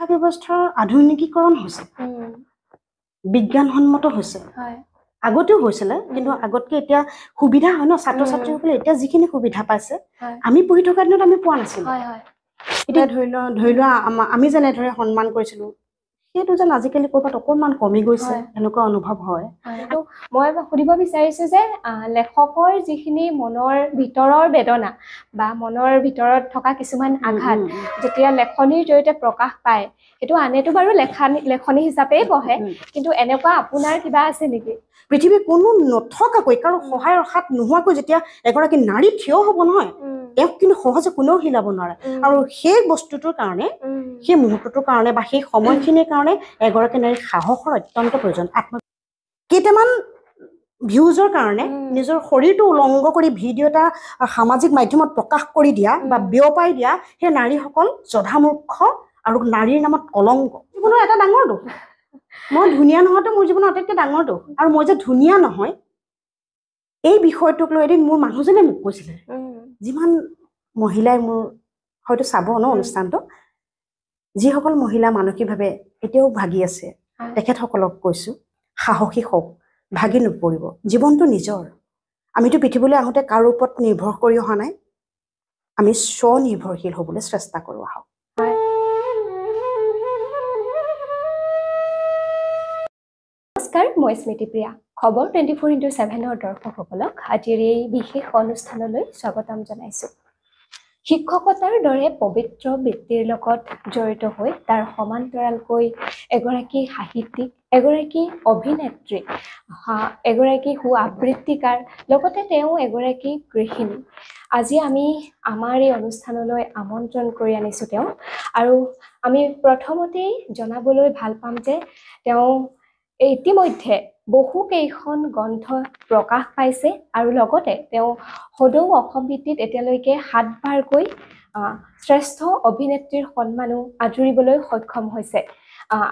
ব্যৱস্থাৰ আধুনিকীকৰণ হৈছে বিজ্ঞানসন্মত হৈছে আগতেও হৈছিলে কিন্তু আগতকে এতিয়া সুবিধা হয় ন ছাত্ৰ ছাত্ৰীসকলে এতিয়া যিখিনি সুবিধা পাইছে আমি পঢ়ি থকা দিনত আমি পোৱা নাছিলো এতিয়া ধৰি লোৱা আমি যেনেদৰে সন্মান কৰিছিলো সেইটো যেন আজিকালি ক'ৰবাত অকণমান কমি গৈছে এনেকুৱা অনুভৱ হয় মই সুধিব বিচাৰিছো যে লেখকৰ যিখিনি মনৰ ভিতৰৰ বেদনা বা মনৰ ভিতৰত থকা কিছুমান আঘাত যেতিয়া লেখনিৰ জৰিয়তে প্ৰকাশ পায় সেইটো আনেতো বাৰু লেখনি হিচাপেই পঢ়ে কিন্তু এনেকুৱা আপোনাৰ কিবা আছে নেকি পৃথিৱীৰ কোনো নথকাকৈ কাৰো সহায়ৰ হাত নোহোৱাকৈ যেতিয়া এগৰাকী নাৰী থিয় হ'ব নহয় তেওঁক কিন্তু সহজে কোনেও হিলাব নোৱাৰে আৰু সেই বস্তুটোৰ কাৰণে সেই মুহূৰ্তটোৰ কাৰণে বা সেই সময়খিনিৰ কাৰণে এগৰাকী নাৰীৰ সাহসৰ অত্যন্ত প্ৰয়োজন কেইটামান ভিউজৰ কাৰণে নিজৰ শৰীৰটো উলংঘ কৰি ভিডিঅ' এটা সামাজিক মাধ্যমত প্ৰকাশ কৰি দিয়া বা বিয়পাই দিয়া সেই নাৰীসকল জধামূৰ্খ আৰু নাৰীৰ নামত কলংক জীৱনৰ এটা ডাঙৰ দোষ মই ধুনীয়া নোহোৱাটো মোৰ জীৱনৰ আটাইতকৈ ডাঙৰ দোষ আৰু মই যে ধুনীয়া নহয় এই বিষয়টোক লৈ এদিন মোৰ মানুহজনে মোক কৈছিলে যিমান মহিলাই মোৰ হয়তো চাব ন অনুষ্ঠানটো যিসকল মহিলা মানসিকভাৱে এতিয়াও ভাগি আছে তেখেতসকলক কৈছোঁ সাহসী হওক ভাগি নপৰিব জীৱনটো নিজৰ আমিতো পৃথিৱীলৈ আহোঁতে কাৰো ওপৰত নিৰ্ভৰ কৰি অহা নাই আমি স্বনিৰ্ভৰশীল হ'বলৈ চেষ্টা কৰোঁ আহক নমস্কাৰ মই স্মৃতিপ্ৰিয়া খবৰ 24x7 দৰ্শকসকলক আজিৰ এই বিশেষ অনুষ্ঠানলৈ স্বাগতম জনাইছোঁ শিক্ষকতাৰ দৰে পবিত্ৰ বৃত্তিৰ লগত জড়িত হৈ তাৰ সমান্তৰালকৈ এগৰাকী সাহিত্যিক এগৰাকী অভিনেত্ৰী এগৰাকী সু আবৃত্তিকাৰ লগতে তেওঁ এগৰাকী গৃহিণী আজি আমি আমাৰ এই অনুষ্ঠানলৈ আমন্ত্ৰণ কৰি আনিছোঁ তেওঁ আৰু আমি প্ৰথমতেই জনাবলৈ ভাল পাম যে তেওঁ ইতিমধ্যে বহুকেইখন গ্ৰন্থ প্ৰকাশ পাইছে আৰু লগতে তেওঁ সদৌ অসম ভিত্তিত এতিয়ালৈকে 7 বাৰকৈ শ্ৰেষ্ঠ অভিনেত্ৰীৰ সন্মানো আঁজুৰিবলৈ সক্ষম হৈছে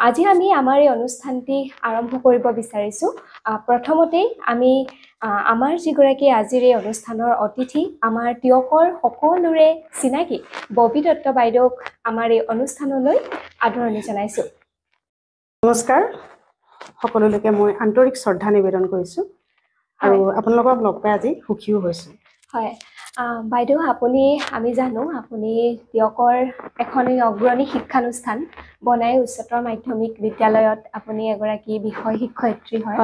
আজি আমি আমাৰ এই অনুষ্ঠানটি আৰম্ভ কৰিব বিচাৰিছোঁ প্ৰথমতেই আমি আমাৰ যিগৰাকী আজিৰ এই অনুষ্ঠানৰ অতিথি আমাৰ তিয়কৰ সকলোৰে চিনাকি ববী দত্ত বাইদেউক আমাৰ এই অনুষ্ঠানলৈ আদৰণি জনাইছোঁ নমস্কাৰ সকলোলৈকে মই আন্তৰিক শ্ৰদ্ধা নিবেদন কৰিছোঁ আৰু আপোনালোকক লগ পাই আজি সুখীও হৈছোঁ হয় বাইদেউ আপুনি আমি জানো আপুনি তিয়কৰ এখন অগ্ৰণী শিক্ষানুষ্ঠান বনাই উচ্চতৰ মাধ্যমিক বিদ্যালয়ত আপুনি এগৰাকী বিষয় শিক্ষয়িত্ৰী হয়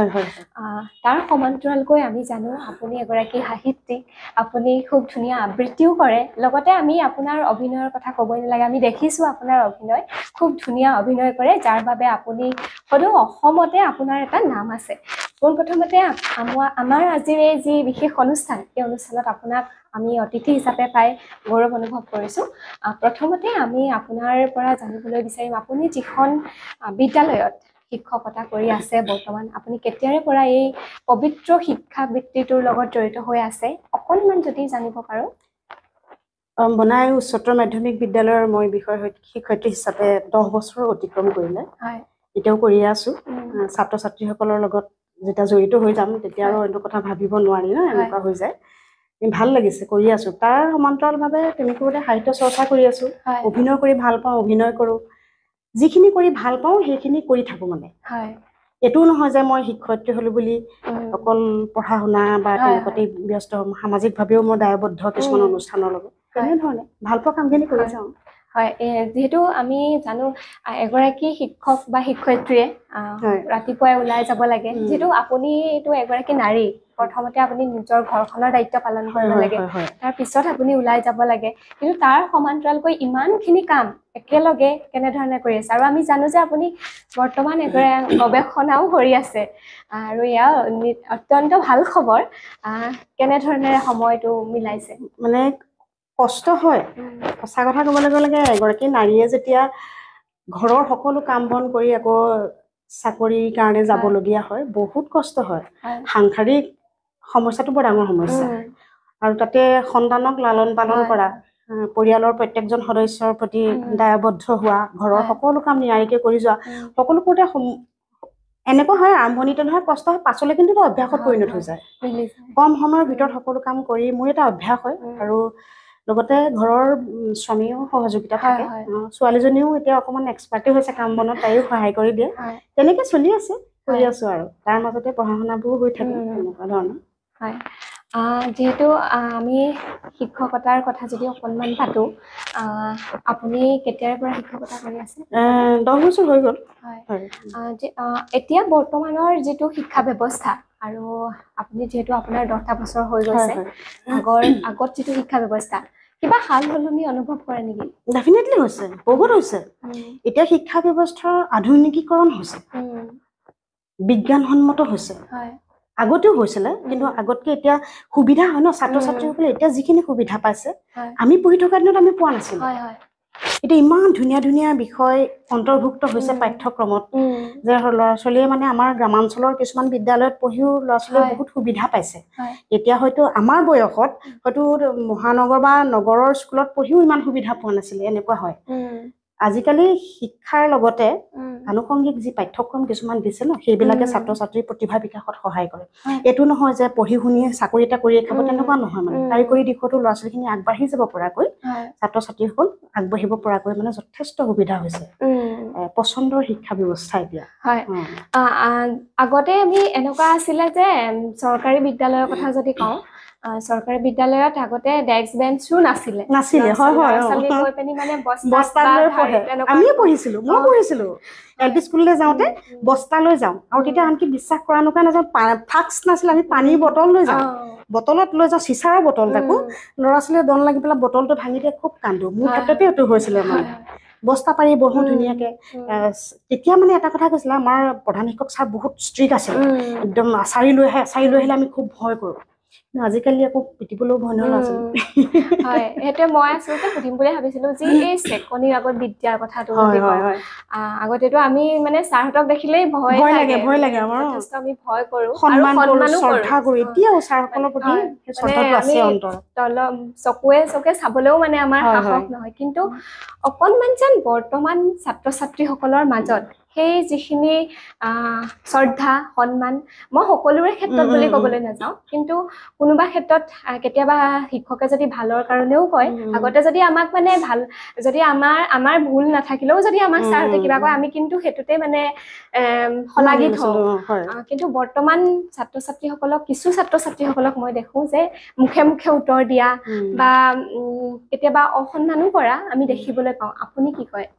তাৰ সমান্তৰালকৈ আমি জানো আপুনি এগৰাকী সাহিত্যিক আপুনি খুব ধুনীয়া আবৃত্তিও কৰে লগতে আমি আপোনাৰ অভিনয়ৰ কথা ক'বই নালাগে আমি দেখিছোঁ আপোনাৰ অভিনয় খুব ধুনীয়া অভিনয় কৰে যাৰ বাবে আপুনি সদৌ অসমতে আপোনাৰ এটা নাম আছে পোনপ্ৰথমতে আমাৰ আজিৰ এই যি বিশেষ অনুষ্ঠান এই অনুষ্ঠানত আপোনাক আমি অতিথি হিচাপে পাই গৌৰৱ অনুভৱ কৰিছোঁ প্ৰথমতে আমি আপোনাৰ পৰা জানিবলৈ বিচাৰিম আপুনি যিখন বিদ্যালয়ত শিক্ষকতা কৰি আছে বৰ্তমান আপুনি কেতিয়াৰে পৰা এই পবিত্ৰ শিক্ষাবৃত্তিটোৰ লগত জড়িত হৈ আছে অকণমান যদি জানিব পাৰোঁ বনাই উচ্চতৰ মাধ্যমিক বিদ্যালয়ৰ মই বিষয় শিক্ষয়িত্ৰী হিচাপে 10 বছৰ অতিক্ৰম কৰিলে এতিয়াও কৰিয়ে আছোঁ ছাত্ৰ ছাত্ৰীসকলৰ লগত যেতিয়া জড়িত হৈ যাম তেতিয়া আৰু এইটো কথা ভাবিব নোৱাৰি ন এনেকুৱা হৈ যায় ভাল লাগিছে কৰি আছোঁ তাৰ সমান্তৰালভাৱে তেনেকৈ সাহিত্য চৰ্চা কৰি আছোঁ অভিনয় কৰি ভাল পাওঁ অভিনয় কৰোঁ যিখিনি কৰি ভাল পাওঁ সেইখিনি কৰি থাকোঁ মানে এইটোও নহয় যে মই শিক্ষয়িত্ৰী হ'লো বুলি অকল পঢ়া শুনা বা তেনেকুৱাতে ব্যস্ত হ'ম সামাজিকভাৱেও মই দায়বদ্ধ কিছুমান অনুষ্ঠানৰ লগত তেনেধৰণে ভাল পোৱা কামখিনি কৰি যাওঁ হয় যেহেতু আমি জানো এগৰাকী শিক্ষক বা শিক্ষয়িত্ৰীয়ে ৰাতিপুৱাই ওলাই যাব লাগে যেহেতু আপুনি এইটো এগৰাকী নাৰী প্ৰথমতে আপুনি নিজৰ ঘৰখনৰ দায়িত্ব পালন কৰিব লাগে তাৰ পিছত আপুনি ওলাই যাব লাগে কিন্তু তাৰ সমান্তৰালকৈ ইমানখিনি কাম একেলগে কেনেধৰণে কৰি আছে আৰু আমি জানো যে আপুনি বৰ্তমান এগৰাকী গৱেষণাও কৰি আছে আৰু এয়া অত্যন্ত ভাল খবৰ কেনেধৰণে সময়টো মিলাইছে মানে কষ্ট হয় সঁচা কথা ক'বলৈ গ'লে এগৰাকী নাৰীয়ে যেতিয়া ঘৰৰ সকলো কাম বন কৰি আকৌ চাকৰিৰ কাৰণে যাবলগীয়া হয় বহুত কষ্ট হয় সাংসাৰিক সমস্যাটো বৰ ডাঙৰ সমস্যা আৰু তাতে সন্তানক লালন পালন কৰা পৰিয়ালৰ প্ৰত্যেকজন সদস্যৰ প্ৰতি দায়বদ্ধ হোৱা ঘৰৰ সকলো কাম নিয়াৰিকৈ কৰি যোৱা সকলোবোৰতে এনেকুৱা হয় আৰম্ভণিতে নহয় কষ্ট হয় পাছলৈ কিন্তু অভ্যাসত পৰিণত হৈ যায় কম সময়ৰ ভিতৰত সকলো কাম কৰি মোৰ এটা অভ্যাস হয় আৰু লগতে ঘৰৰ স্বামীও সহযোগিতা থাকে ছোৱালীজনীও এতিয়া অকণমান এক্সপাৰ্টে হৈছে কাম বনত তাইও সহায় কৰি দিয়ে তেনেকৈ চলি আছে কৰি আছোঁ আৰু তাৰ মাজতে পঢ়া শুনাবোৰ হৈ থাকে এনেকুৱা ধৰণৰ হয় যেহেতু আমি শিক্ষকতাৰ কথা যদি অকণমান পাতোঁ আপুনি কেতিয়াৰ পৰা শিক্ষকতা কৰি আছে 10 বছৰ হৈ গ'ল হয় এতিয়া বৰ্তমানৰ যিটো শিক্ষা ব্যৱস্থা আৰু আপুনি যিহেতু আপোনাৰ 10টা বছৰ হৈ গৈছে আগত যিটো শিক্ষা ব্যৱস্থা কিবা সাল সলনি অনুভৱ কৰে নেকি ডেফিনেটলি হৈছে বহুত হৈছে এতিয়া শিক্ষা ব্যৱস্থাৰ আধুনিকীকৰণ হৈছে বিজ্ঞানসন্মত হৈছে আগতেও হৈছিলে কিন্তু আগতকে এতিয়া সুবিধা হয় ন ছাত্ৰ ছাত্ৰীসকলে এতিয়া যিখিনি সুবিধা পাইছে আমি পঢ়ি থকা দিনত আমি পোৱা নাছিলোঁ এতিয়া ইমান ধুনীয়া ধুনীয়া বিষয় অন্তৰ্ভুক্ত হৈছে পাঠ্যক্ৰমত যে ল'ৰা ছোৱালীয়ে মানে আমাৰ গ্ৰামাঞ্চলৰ কিছুমান বিদ্যালয়ত পঢ়িও ল'ৰা ছোৱালীয়ে বহুত সুবিধা পাইছে এতিয়া হয়তো আমাৰ বয়সত হয়তো মহানগৰ বা নগৰৰ স্কুলত পঢ়িও ইমান সুবিধা পোৱা নাছিলে এনেকুৱা হয় আজিকালি শিক্ষাৰ লগতে আনুষংগিক যি পাঠ্যক্ৰম কিছুমান দিছে ন সেইবিলাকে ছাত্ৰ ছাত্ৰীৰ প্ৰতিভা বিকাশত সহায় কৰে এইটো নহয় যে পঢ়ি শুনি চাকৰি এটা কৰিয়ে খাব তেনেকুৱা নহয় মানে কাৰিকৰী দিশতো ল'ৰা ছোৱালীখিনি আগবাঢ়ি যাব পৰাকৈ ছাত্ৰ ছাত্ৰীসকল আগবাঢ়িব পৰাকৈ মানে যথেষ্ট সুবিধা হৈছে পচন্দৰ শিক্ষা ব্যৱস্থা এতিয়া হয় আগতে আমি এনেকুৱা আছিলে যে চৰকাৰী বিদ্যালয়ৰ কথা যদি কওঁ চৰকাৰী বিদ্যালয়ত আগতে ডেস্ক বেঞ্চো নাছিলে হয় হয় গৈ পিনি মানে বস্তা লৈ পঢ়ে আমিও পঢ়িছিলোঁ মই পঢ়িছিলোঁ এলপি স্কুললৈ যাওঁতে বস্তা লৈ যাওঁ আৰু তেতিয়া আনকি বিশ্বাস কৰা নকৰা নাযাওঁ ফ্লাস্ক নাছিলে আমি পানীৰ বটল লৈ যাওঁ বটলত লৈ যাওঁ চিচাৰৰ বটল তাকো ল'ৰা ছোৱালীয়ে দন লাগি পেলাই বটলটো ভাঙি দিয়ে খুব কান্দো মোৰ ক্ষেত্ৰতে এইটো হৈছিলে মানে বস্তা পাৰি বহো ধুনীয়াকৈ তেতিয়া মানে এটা কথা কৈছিলে আমাৰ প্ৰধান শিক্ষক ছাৰ বহুত ষ্ট্ৰিক্ট আছিলে একদম আচাৰি লৈ আহিলে আমি খুব ভয় কৰোঁ আজিকালি আকৌ পিটিবলৈও ভয় নহ'ল আছিল হয় সেইটোৱে মই আচলতে সুধিম বুলি ভাবিছিলোঁ যে এই চেকনিৰ আগত বিদ্যাৰ কথাটো যদি কওঁ আগতেতো আমি মানে ছাৰহঁতক দেখিলেই ভয় লাগে আমাৰ যথেষ্ট আমি ভয় কৰোঁ সন্মানো শ্ৰদ্ধা কৰোঁ এতিয়াও ছাৰসকলৰ প্ৰতি শ্ৰদ্ধাটো আছে অন্তৰত চকুৱে চাবলৈও মানে আমাৰ সাহস নহয় কিন্তু অকণমান যেন বৰ্তমান ছাত্ৰ ছাত্ৰীসকলৰ মাজত সেই যিখিনি শ্ৰদ্ধা সন্মান মই সকলোৰে ক্ষেত্ৰত বুলি ক'বলৈ নাযাওঁ কিন্তু কোনোবা ক্ষেত্ৰত কেতিয়াবা শিক্ষকে যদি ভালৰ কাৰণেও কয় আগতে যদি আমাক মানে ভাল যদি আমাৰ ভুল নাথাকিলেও যদি আমাক ছাৰহঁতে কিবা কয় আমি কিন্তু সেইটোতে মানে শলাগি থওঁ কিন্তু বৰ্তমান কিছু ছাত্ৰ ছাত্ৰীসকলক মই দেখোঁ যে মুখে মুখে উত্তৰ দিয়া বা কেতিয়াবা অসন্মানো কৰা আমি দেখিবলৈ পাওঁ আপুনি কি কয়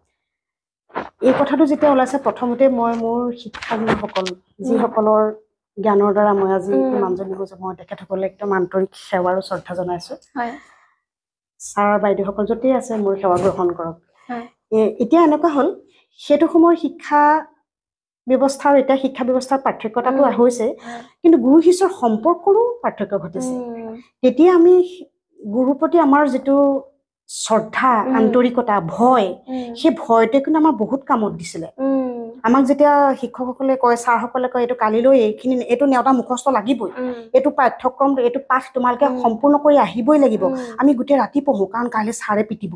এই কথাটো যেতিয়া ওলাইছে প্ৰথমতে মই মোৰ শিক্ষাগুৰুসকল যিসকলৰ জ্ঞানৰ দ্বাৰা মই আজি ইমানজনী গৈছোঁ মই তেখেতসকলে একদম আন্তৰিক সেৱা আৰু শ্ৰদ্ধা জনাইছোঁ ছাৰ বাইদেউসকল য'তেই আছে মোৰ সেৱা গ্ৰহণ কৰক এতিয়া এনেকুৱা হ'ল সেইটো সময়ৰ শিক্ষা ব্যৱস্থা আৰু এতিয়া শিক্ষা ব্যৱস্থাৰ পাৰ্থক্যতাটো হৈছে কিন্তু গুৰু শিষ্যৰ সম্পৰ্কৰো পাৰ্থক্য ঘটিছে তেতিয়া আমি গুৰুৰ প্ৰতি আমাৰ যিটো শ্ৰদ্ধা আন্তৰিকতা ভয় সেই ভয়টোৱে কিন্তু আমাৰ বহুত কামত দিছিলে আমাক যেতিয়া শিক্ষকসকলে কয় ছাৰসকলে কয় এইটো কালিলৈ এইটো নেওতা মুখস্থ লাগিবই এইটো পাঠ্যক্ৰম এইটো পাঠ তোমালোকে সম্পূৰ্ণ কৰি আহিবই লাগিব আমি গোটেই ৰাতি পঢ়োঁ কাৰণ কাইলৈ ছাৰে পিটিব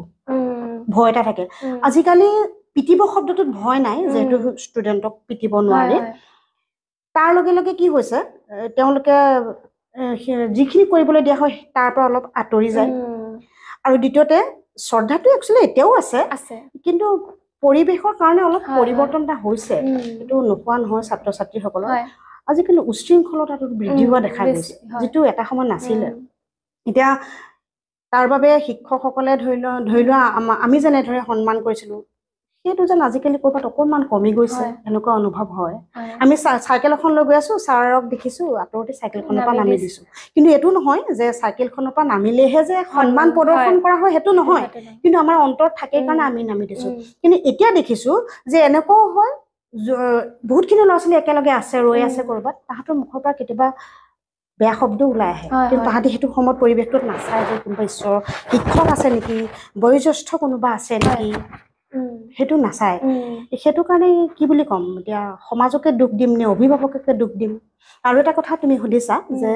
ভয় এটা থাকে আজিকালি পিটিব শব্দটোত ভয় নাই যিহেতু ষ্টুডেণ্টক পিটিব নোৱাৰে তাৰ লগে লগে কি হৈছে তেওঁলোকে যিখিনি কৰিবলৈ দিয়া হয় তাৰ পৰা অলপ আঁতৰি যায় আৰু দ্বিতীয়তে শ্ৰদ্ধাটো একচুৱেলি এতিয়াও আছে কিন্তু পৰিৱেশৰ কাৰণে অলপ পৰিৱৰ্তন এটা হৈছে এইটো নোহোৱা নহয় ছাত্ৰ ছাত্ৰীসকলৰ আজিকালি উশৃংখলতাটো বৃদ্ধি হোৱা দেখা গৈছে যিটো এটা সময়ত নাছিলে এতিয়া তাৰ বাবে শিক্ষকসকলে ধৰি লোৱা আমি যেনেদৰে সন্মান কৰিছিলোঁ সেইটো যেন আজিকালি ক'ৰবাত অকণমান কমি গৈছে এনেকুৱা অনুভৱ হয় আমি চাইকেল এখন লৈ গৈ আছোঁ ছাৰক দেখিছোঁ আঁতৰতে চাইকেলখনৰ পৰা নামি দিছোঁ কিন্তু এইটো নহয় যে চাইকেলখনৰ পৰা নামিলেহে যে সন্মান প্ৰদৰ্শন কৰা হয় সেইটো নহয় কিন্তু আমাৰ অন্তৰত থাকে কাৰণে আমি নামি দিছোঁ কিন্তু এতিয়া দেখিছোঁ যে এনেকুৱাও হয় বহুতখিনি ল'ৰা ছোৱালী একেলগে আছে ৰৈ আছে ক'ৰবাত তাহাঁতৰ মুখৰ পৰা কেতিয়াবা বেয়া শব্দ ওলাই আহে কিন্তু তাহাঁতি সেইটো সময়ত পৰিৱেশটোত নাচায় যে কোনোবা ঈশ্বৰৰ শিক্ষক আছে নেকি বয়োজ্যেষ্ঠ কোনোবা আছে নেকি সেইটো নাচায় সেইটো কাৰণে কি বুলি ক'ম এতিয়া সমাজকে দুখ দিম নে অভিভাৱককে দুখ দিম আৰু এটা কথা তুমি সুধিছা যে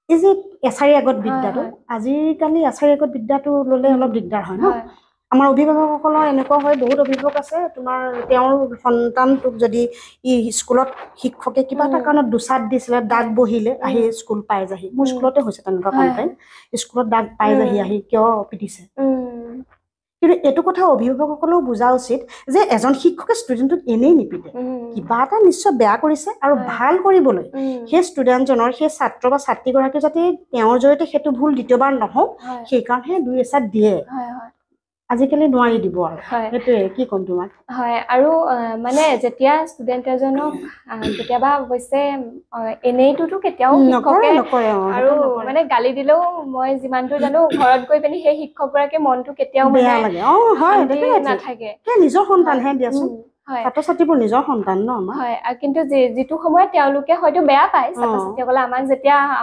এই যে এছাৰী আগত বিদ্যাটো আজিকালি এছাৰী আগত বিদ্যাটো ল'লে অলপ দিগদাৰ হয় ন আমাৰ অভিভাৱকসকলৰ এনেকুৱা হয়, বহুত অভিভাৱক আছে তোমাৰ তেওঁৰ সন্তানটোক যদি স্কুলত শিক্ষকে কিবা এটা কাৰণত দুচাত দিছিলে, দাগ বহিলে, আহি স্কুল পাই যাহি। মোৰ স্কুলতে হৈছে তেনেকুৱা কমপ্লেইন, স্কুলত দাগ পাই যাহি, আহি কিয় পিটিছে। কিন্তু এইটো কথা অভিভাৱকসকলেও বুজা উচিত যে এজন শিক্ষকে ষ্টুডেণ্টক এনেই নিপিতে, কিবা এটা নিশ্চয় বেয়া কৰিছে, আৰু ভাল কৰিবলৈ সেই ষ্টুডেণ্টজনৰ, সেই ছাত্ৰ বা ছাত্ৰীগৰাকী যাতে তেওঁৰ জৰিয়তে সেইটো ভুল দ্বিতীয়বাৰ নহওক, সেইকাৰণে দুই এচাট দিয়ে। আজিকালি নোৱাৰি দিব আৰু সেইটোৱে কি ক'ম তোমাক। হয়, আৰু মানে যেতিয়া ষ্টুডেণ্ট এজনক কেতিয়াবা অৱশ্যে এনেইটোতো কেতিয়াও শিক্ষকে আৰু মানে গালি দিলেও মই যিমানটো জানো ঘৰত গৈ পিনি সেই শিক্ষকগৰাকীৰ মনটো কেতিয়াও বেয়া লাগে। নাথাকে, নিজৰ সন্তানহে দিয়াচোন, ছাত্ৰ ছাত্ৰীবোৰ নিজৰ সন্তান ন আমাৰ। হয়, কিন্তু যিটো সময়ত তেওঁলোকে হয়তো বেয়া পায় ছাত্ৰ ছাত্ৰীসকলে,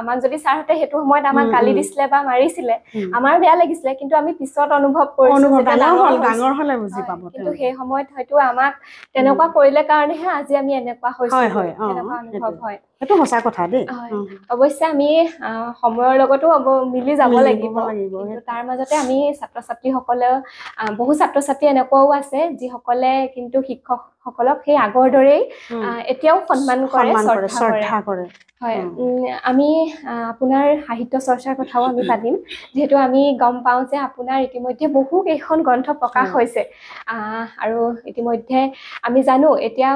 আমাক যদি ছাৰহঁতে সেইটো সময়ত আমাক গালি দিছিলে বা মাৰিছিলে, আমাৰ বেয়া লাগিছিলে, কিন্তু আমি পিছত অনুভৱ কৰিছো ডাঙৰ হলে বুজি পাব। কিন্তু সেই সময়ত হয়তো আমাক তেনেকুৱা কৰিলে কাৰণেহে আজি আমি এনেকুৱা হৈছো, এনেকুৱা অনুভৱ হয়। সেইটো সঁচা কথা দেই। অৱশ্যে আমি সময়ৰ লগতো মিলি যাব লাগিব, কিন্তু তাৰ মাজতে আমি ছাত্ৰ ছাত্ৰীসকলেও, বহু ছাত্ৰ ছাত্ৰী এনেকুৱাও আছে যিসকলে কিন্তু শিক্ষকসকলক সেই আগৰ দৰেই এতিয়াও সন্মান কৰে, শ্ৰদ্ধা কৰে। হয়, আমি আপোনাৰ সাহিত্য চৰ্চাৰ কথাও আমি পাতিম, যিহেতু আমি গম পাওঁ যে আপোনাৰ ইতিমধ্যে বহু কেইখন গ্ৰন্থ প্ৰকাশ হৈছে, আৰু ইতিমধ্যে আমি জানো, এতিয়া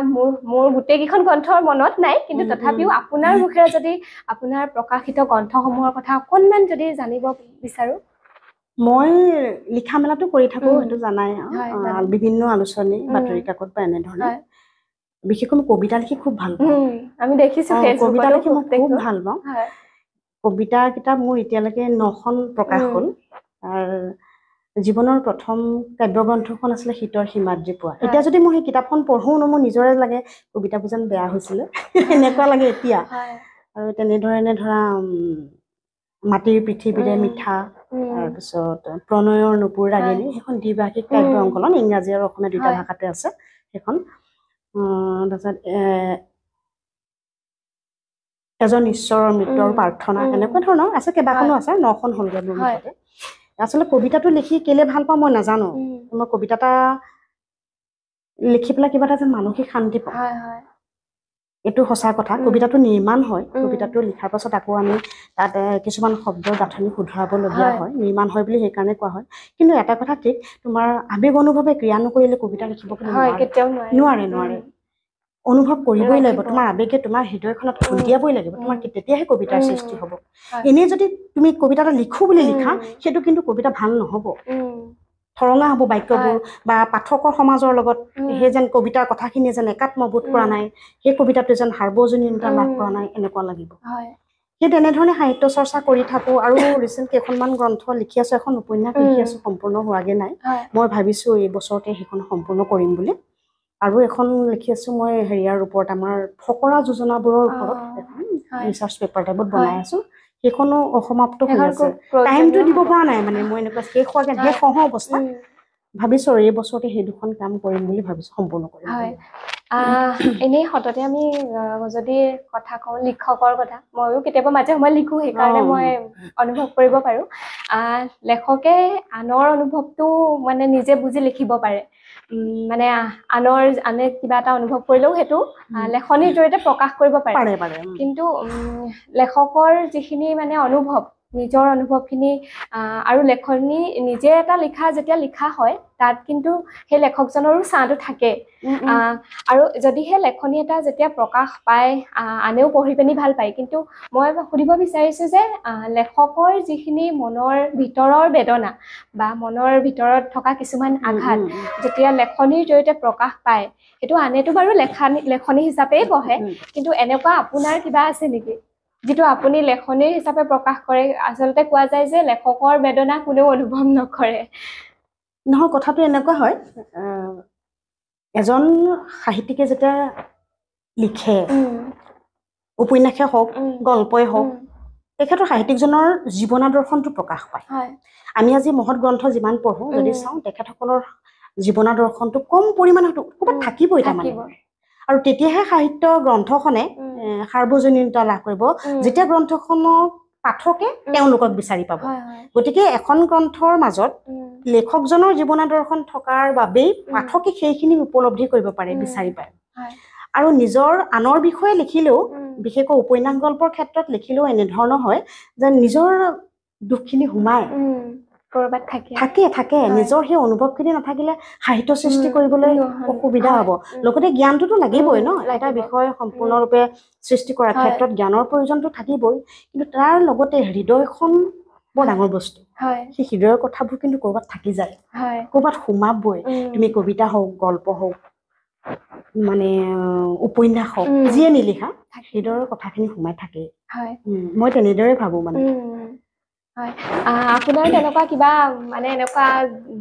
মোৰ গোটেইকেইখন গ্ৰন্থৰ মনত নাই, কিন্তু তথাপিও আপোনাৰ মুখেৰে যদি আপোনাৰ প্ৰকাশিত গ্ৰন্থসমূহৰ কথা অকণমান যদি জানিব বিচাৰো। মই লিখা মেলাটো কৰি থাকো, সেইটো জানাই, বিভিন্ন আলোচনী, বাতৰি কাকত বা এনেধৰণে। বিশেষকৈ কবিতা লিখি খুব ভাল পাওঁ, আমি দেখিছো কবিতা লিখি মই খুব ভাল পাওঁ। কবিতাৰ কিতাপ মোৰ এতিয়ালৈকে 9খন প্ৰকাশ হ'ল। আৰু জীৱনৰ প্ৰথম কাব্যগ্ৰন্থখন আছিলে শীতৰ সীমাদ্ৰী পোৱা। এতিয়া যদি মই সেই কিতাপখন পঢ়ো ন, মোৰ নিজৰে লাগে কবিতাবোৰ যেন বেয়া হৈছিলে, এনেকুৱা লাগে এতিয়া। আৰু তেনেধৰণে ধৰা মাটিৰ পৃথিৱীৰে মিঠা, তাৰপিছত প্ৰণয়ৰ নুপুৰ ৰাগিনী, সেইখন দ্বিভাষিক কাব্য সংকলন, ইংৰাজী আৰু অসমীয়া দুটা ভাষাতে আছে সেইখন। তাৰপিছত এজন ঈশ্বৰৰ মৃত্যুৰ প্ৰাৰ্থনা, এনেকুৱা ধৰণৰ আছে, কেইবাখনো আছে, 9খন হ'লগৈ মোৰ মুঠতে। আচলতে কবিতাটো লিখি কেলে ভাল পাওঁ মই নাজানো, মই কবিতা এটা লিখি পেলাই কিবা এটা যেন মানসিক শান্তি পাওঁ, এইটো সঁচা কথা। কবিতাটো নিৰ্মাণ হয়, কবিতাটো লিখাৰ পাছত আকৌ আমি তাত কিছুমান শব্দৰ গাঁথনি শুধৰাবলগীয়া হয়, নিৰ্মাণ হয় বুলি সেইকাৰণে কোৱা হয়। কিন্তু এটা কথা ঠিক, তোমাৰ আৱেগ অনুভৱে ক্ৰিয়া নকৰিলে কবিতা লিখিব নোৱাৰে। অনুভৱ কৰিবই লাগিব, তোমাৰ আৱেগে তোমাৰ হৃদয়খনত খুন্দিয়াবই লাগিব, তোমাৰ তেতিয়াহে কবিতাৰ সৃষ্টি হ'ব। এনেই যদি তুমি কবিতা এটা লিখো বুলি লিখা, সেইটো কিন্তু কবিতা ভাল নহ'ব, ঠৰঙা হ'ব বাক্যবোৰ, বা পাঠকৰ সমাজৰ লগত সেই যেন কবিতাৰ কথাখিনি যেন একাত্মবোধ কৰা নাই, সেই কবিতাটো যেন সাৰ্বজনীনতা লাভ কৰা নাই, এনেকুৱা লাগিব। সেই তেনেধৰণে সাহিত্য চৰ্চা কৰি থাকো, আৰু ৰিচেণ্ট কেইখনমান গ্ৰন্থ লিখি আছো, এখন উপন্যাস লিখি আছো, সম্পূৰ্ণ হোৱাগে নাই। মই ভাবিছো এই বছৰতে সেইখন সম্পূৰ্ণ কৰিম বুলি। আৰু এখন লিখি আছো মই হেৰিয়াৰ ওপৰত, আমাৰ ফকৰা যোজনাবোৰৰ ওপৰত এখন ৰিচাৰ্চ পেপাৰ টাইপত বনাই আছো, সেইখনো অসমাপ্ত হৈ আছে, টাইমটো দিব পৰা নাই, মানে মই এনেকুৱা শেষ হওঁ অৱস্থা। ভাবিছো এই বছৰতে সেই দুখন কাম কৰিম বুলি ভাবিছো, সম্পূৰ্ণ কৰিম। এনেই সততে আমি যদি কথা কওঁ লিখকৰ কথা, ময়ো কেতিয়াবা মাজে সময়ে লিখো, সেইকাৰণে মই অনুভৱ কৰিব পাৰো। লেখকে আনৰ অনুভৱটো মানে নিজে বুজি লিখিব পাৰে, মানে আনে কিবা এটা অনুভৱ কৰিলেও সেইটো লেখনিৰ জৰিয়তে প্ৰকাশ কৰিব পাৰে। কিন্তু লেখকৰ যিখিনি মানে অনুভৱ, নিজৰ অনুভৱখিনি, আৰু লেখনি নিজে এটা যেতিয়া লিখা হয়, তাত কিন্তু সেই লেখকজনৰো ছাঁটো থাকে। আৰু যদিহে লেখনি এটা যেতিয়া প্ৰকাশ পায়, আনেও পঢ়ি পিনি ভাল পায়, কিন্তু মই সুধিব বিচাৰিছো যে লেখকৰ যিখিনি মনৰ ভিতৰৰ বেদনা বা মনৰ ভিতৰত থকা কিছুমান আঘাত যেতিয়া লেখনিৰ জৰিয়তে প্ৰকাশ পায়, সেইটো আনেতো বাৰু লেখনি হিচাপেই পঢ়ে, কিন্তু এনেকুৱা আপোনাৰ কিবা আছে নেকি যিটো আপুনি লেখনিৰ হিচাপে প্ৰকাশ কৰে? আচলতে কোৱা যায় যে লেখকৰ বেদনা কোনেও অনুভৱ নকৰে। নহয়, কথাটো এনেকুৱা হয়, এজন সাহিত্যিকে যেতিয়া লিখে, উপন্যাসে হওক, গল্পই হওক, তেখেতৰ সাহিত্যিকজনৰ জীৱনাদৰ্শনটো প্ৰকাশ পায়। আমি আজি মহৎ গ্ৰন্থ যিমান পঢ়ো, যদি চাওঁ তেখেতসকলৰ জীৱনাদৰ্শনটো কম পৰিমাণে ক'ৰবাত থাকিবই তাৰমানে, আৰু তেতিয়াহে সাহিত্য গ্ৰন্থখনে সাৰ্বজনীনতা লাভ কৰিব, যেতিয়া গ্ৰন্থখনক পাঠকে তেওঁলোকক বিচাৰি পাব হয় হয় গতিকে এখন গ্ৰন্থৰ মাজত লেখকজনৰ জীৱনাদৰ্শন থকাৰ বাবেই পাঠকে সেইখিনি উপলব্ধি কৰিব পাৰে বিচাৰি পায় আৰু নিজৰ আনৰ বিষয়ে লিখিলেও বিশেষকৈ উপন্যাস গল্পৰ ক্ষেত্ৰত লিখিলেও এনেধৰণৰ হয় যে নিজৰ দুখখিনি সোমায় কৰবাত থাকে নিজৰ সেই অনুভৱখিনি নাথাকিলে সাহিত্য সৃষ্টি কৰিবলৈ অসুবিধা হ'ব লগতে জ্ঞানটোতো লাগিবই ন এটা বিষয় সম্পূৰ্ণৰূপে সৃষ্টি কৰাৰ ক্ষেত্ৰত জ্ঞানৰ প্ৰয়োজনটো থাকিবই কিন্তু তাৰ লগতে হৃদয়খন বৰ ডাঙৰ বস্তু সেই হৃদয়ৰ কথাবোৰ কিন্তু ক'ৰবাত থাকি যায় ক'ৰবাত সোমাবই তুমি কবিতা হওক গল্প হওক মানে উপন্যাস হওক যিয়ে নিলিখা হৃদয়ৰ কথাখিনি সোমাই থাকে মই তেনেদৰে ভাবো মানে হয় আপোনাৰ তেনেকুৱা কিবা মানে এনেকুৱা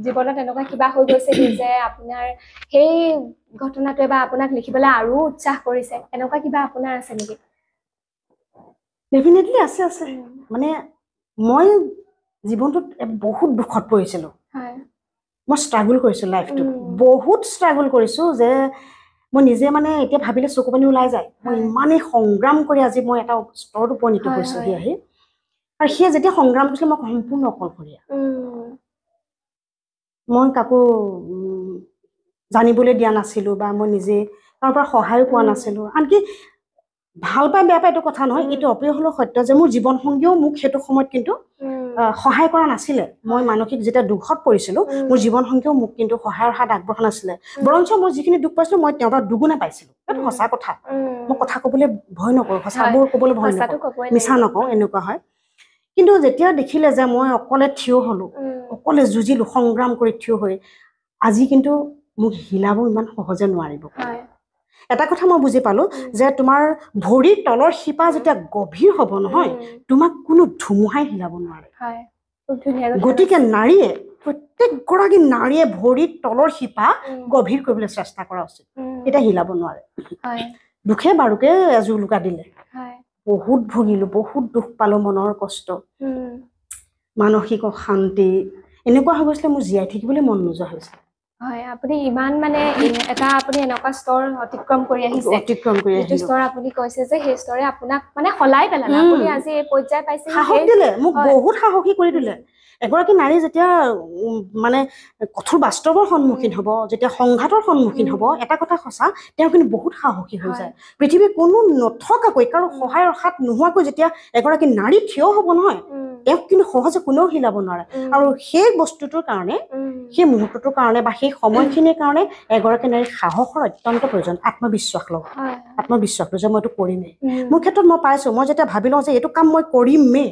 জীৱনত এনেকুৱা কিবা হৈ গৈছে যে আপোনাৰ সেই ঘটনাটোৱে বা আপোনাক লিখিবলৈ আৰু উৎসাহ কৰিছে এনেকুৱা কিবা আপোনাৰ আছে নেকি ডেফিনেটলি আছে মানে মই জীৱনটোত বহুত দুখত পৰিছিলোঁ মই ষ্ট্ৰাগল কৰিছোঁ লাইফটো বহুত ষ্ট্ৰাগল কৰিছোঁ যে মই নিজে মানে এতিয়া ভাবিলে চকু পানী ওলাই যায় মই ইমানেই সংগ্ৰাম কৰি আজি মই এটা স্তৰত উপনীত হৈছোঁহি আহি আৰু সেয়ে যেতিয়া সংগ্ৰাম কৰিছিলোঁ মই সম্পূৰ্ণ অকলশৰীয়া মই কাকো জানিবলৈ দিয়া নাছিলোঁ বা মই নিজে তাৰ পৰা সহায়ো পোৱা নাছিলোঁ আনকি ভাল পাই বেয়া পাই এইটো কথা নহয় এইটো অপ্ৰিয় হ'লেও সত্য যে মোৰ জীৱন সংগীয়েও মোক সেইটো সময়ত কিন্তু সহায় কৰা নাছিলে মই মানসিক যেতিয়া দুখত পৰিছিলোঁ মোৰ জীৱন সংগীয়েও মোক কিন্তু সহায়ৰ হাত আগবঢ়া নাছিলে বৰঞ্চ মই যিখিনি দুখ পাইছিলোঁ মই তেওঁৰ পৰা দুগুণে পাইছিলোঁ এইটো সঁচা কথা মই কথা ক'বলৈ ভয় নকৰোঁ সঁচাবোৰ ক'বলৈ ভয় নকৰোঁ মিছা নকওঁ এনেকুৱা হয় কিন্তু যেতিয়া দেখিলে যে মই অকলে থিয় হ'লোঁ অকলে যুঁজিলোঁ সংগ্ৰাম কৰি থিয় হৈ আজি কিন্তু মোক হিলাব ইমান সহজে নোৱাৰিব এটা কথা মই বুজি পালোঁ যে তোমাৰ ভৰিৰ তলৰ শিপা যেতিয়া গভীৰ হ'ব নহয় তোমাক কোনো ধুমুহাই হিলাব নোৱাৰে গতিকে নাৰীয়ে প্ৰত্যেকগৰাকী নাৰীয়ে ভৰিৰ তলৰ শিপা গভীৰ কৰিবলৈ চেষ্টা কৰা উচিত এতিয়া হিলাব নোৱাৰে দুখে বাৰুকে এজুলুকা দিলে বহুত ভুগিলোঁ বহুত দুখ পালোঁ মনৰ কষ্ট মানসিক অশান্তি এনেকুৱা হৈ গৈছিলে মোৰ জীয়াই থাকিবলৈ মন নোযোৱা হৈছে হয় আপুনি ইমান মানে এটা আপুনি এনেকুৱা স্তৰ অতিক্ৰম কৰি আহিছে যিটো স্তৰ আপুনি কৈছে যে সেই স্তৰে আপোনাক মানে সলাই পেলালে আপুনি আজি এই পৰ্যায় পাইছে সাহস দিলে মোক বহুত সাহসী কৰি দিলে এগৰাকী নাৰী যেতিয়া মানে কঠোৰ বাস্তৱৰ সন্মুখীন হ'ব যেতিয়া সংঘাতৰ সন্মুখীন হ'ব এটা কথা সঁচা তেওঁ কিন্তু বহুত সাহসী হৈ যায় পৃথিৱীৰ কোনো নথকাকৈ কাৰো সহায়ৰ হাত নোহোৱাকৈ যেতিয়া এগৰাকী নাৰী থিয় হ'ব নহয় তেওঁক কিন্তু সহজে কোনেও হিলাব নোৱাৰে আৰু সেই বস্তুটোৰ কাৰণে সেই মুহূৰ্তটোৰ কাৰণে বা সেই সময়খিনিৰ কাৰণে এগৰাকী নাৰীৰ সাহসৰ অত্যন্ত প্ৰয়োজন আত্মবিশ্বাস লওক আত্মবিশ্বাসটো যে মই এইটো কৰিমেই মোৰ ক্ষেত্ৰত মই পাইছোঁ মই যেতিয়া ভাবি লওঁ যে এইটো কাম মই কৰিমেই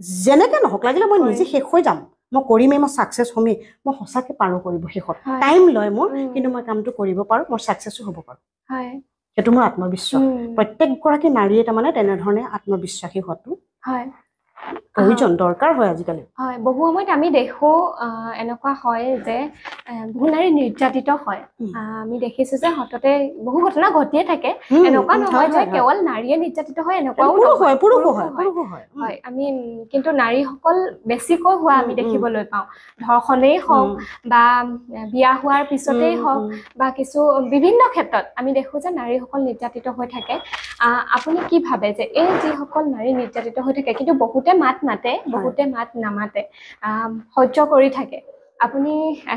যেনেকৈ নহওক লাগিলে মই নিজে শেষ হৈ যাম মই কৰিমেই মই ছাকচেছ হ'মেই মই সঁচাকৈ পাৰোঁ কৰিব শেষত টাইম লয় মোৰ কিন্তু মই কামটো কৰিব পাৰোঁ মই ছাকচেছো হ'ব পাৰোঁ সেইটো মোৰ আত্মবিশ্বাস প্ৰত্যেকগৰাকী নাৰীয়ে তাৰমানে তেনেধৰণে আত্মবিশ্বাসী হোৱাটো প্ৰয়োজন দৰকাৰ হয় আজিকালি হয় বহু সময়ত আমি দেখোঁ এনেকুৱা হয় যে বহু নাৰী নিৰ্যাতিত হয় আমি দেখিছোঁ যে হঠাতে বহু ঘটনা ঘটিয়ে থাকে এনেকুৱা নহয় যে কেৱল নাৰীয়ে নিৰ্যাতিত হয় এনেকুৱাও নহয় পুৰুষো হয় আমি কিন্তু নাৰীসকল বেছিকৈ হোৱা আমি দেখিবলৈ পাওঁ ধৰ্ষণেই হওক বা বিয়া হোৱাৰ পিছতেই হওক বা কিছু বিভিন্ন ক্ষেত্ৰত আমি দেখোঁ যে নাৰীসকল নিৰ্যাতিত হৈ থাকে আপুনি কি ভাবে যে এই যিসকল নাৰী নিৰ্যাতিত হৈ থাকে কিন্তু বহুতে মাত মাতে বহুতে মাত নামাতে সহ্য কৰি থাকে আপুনি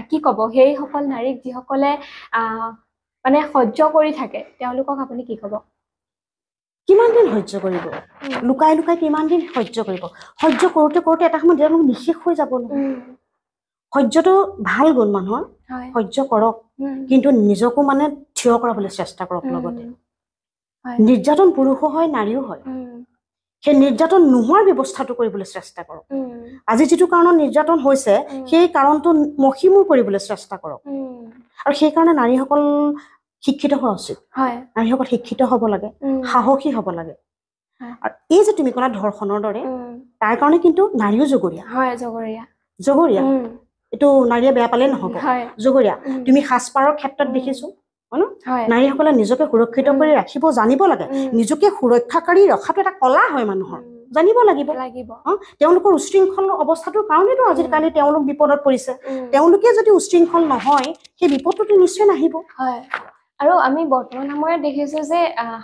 কি ক'ব সেইসকল নাৰীক যিসকলে মানে সহ্য কৰি থাকে তেওঁলোকক আপুনি কি ক'ব কিমান দিন সহ্য কৰিব লুকাই লুকাই কিমান দিন সহ্য কৰিব সহ্য কৰোঁতে কৰোঁতে এটা সময়ত তেওঁলোক নিশেষ হৈ যাব নহয় সহ্যটো ভাল গুণ মানুহৰ সহ্য কৰক কিন্তু নিজকো মানে থিয় কৰাবলৈ চেষ্টা কৰক লগতে নিৰ্যাতন পুৰুষো হয় নাৰীও হয় সেই নিৰ্যাতন নোহোৱাৰ ব্যৱস্থাটো কৰিবলৈ চেষ্টা কৰক আজি যিটো কাৰণত নিৰ্যাতন হৈছে সেই কাৰণটো মষিমূৰ কৰিবলৈ চেষ্টা কৰক আৰু সেইকাৰণে নাৰীসকল শিক্ষিত হোৱা উচিত নাৰীসকল শিক্ষিত হ'ব লাগে সাহসী হ'ব লাগে আৰু এই যে তুমি ক'লা ধৰ্ষণৰ দৰে তাৰ কাৰণে কিন্তু নাৰীও জগৰীয়া এইটো নাৰীয়ে বেয়া পালে নহ'ব জগৰীয়া তুমি সাজপাৰৰ ক্ষেত্ৰত দেখিছোঁ নাৰীসকলে নিজকে সুৰক্ষিত কৰি ৰাখিব জানিব লাগে নিজকে সুৰক্ষাকাৰী ৰখাটো এটা কলা হয় মানুহৰ জানিব লাগিব তেওঁলোকৰ উশৃংখল অৱস্থাটোৰ কাৰণেতো আজিকালি তেওঁলোক বিপদত পৰিছে তেওঁলোকে যদি উশৃংখল নহয় সেই বিপদটোতো নিশ্চয় নাহিব আৰু আমি বৰ্তমান সময়ত দেখিছো যে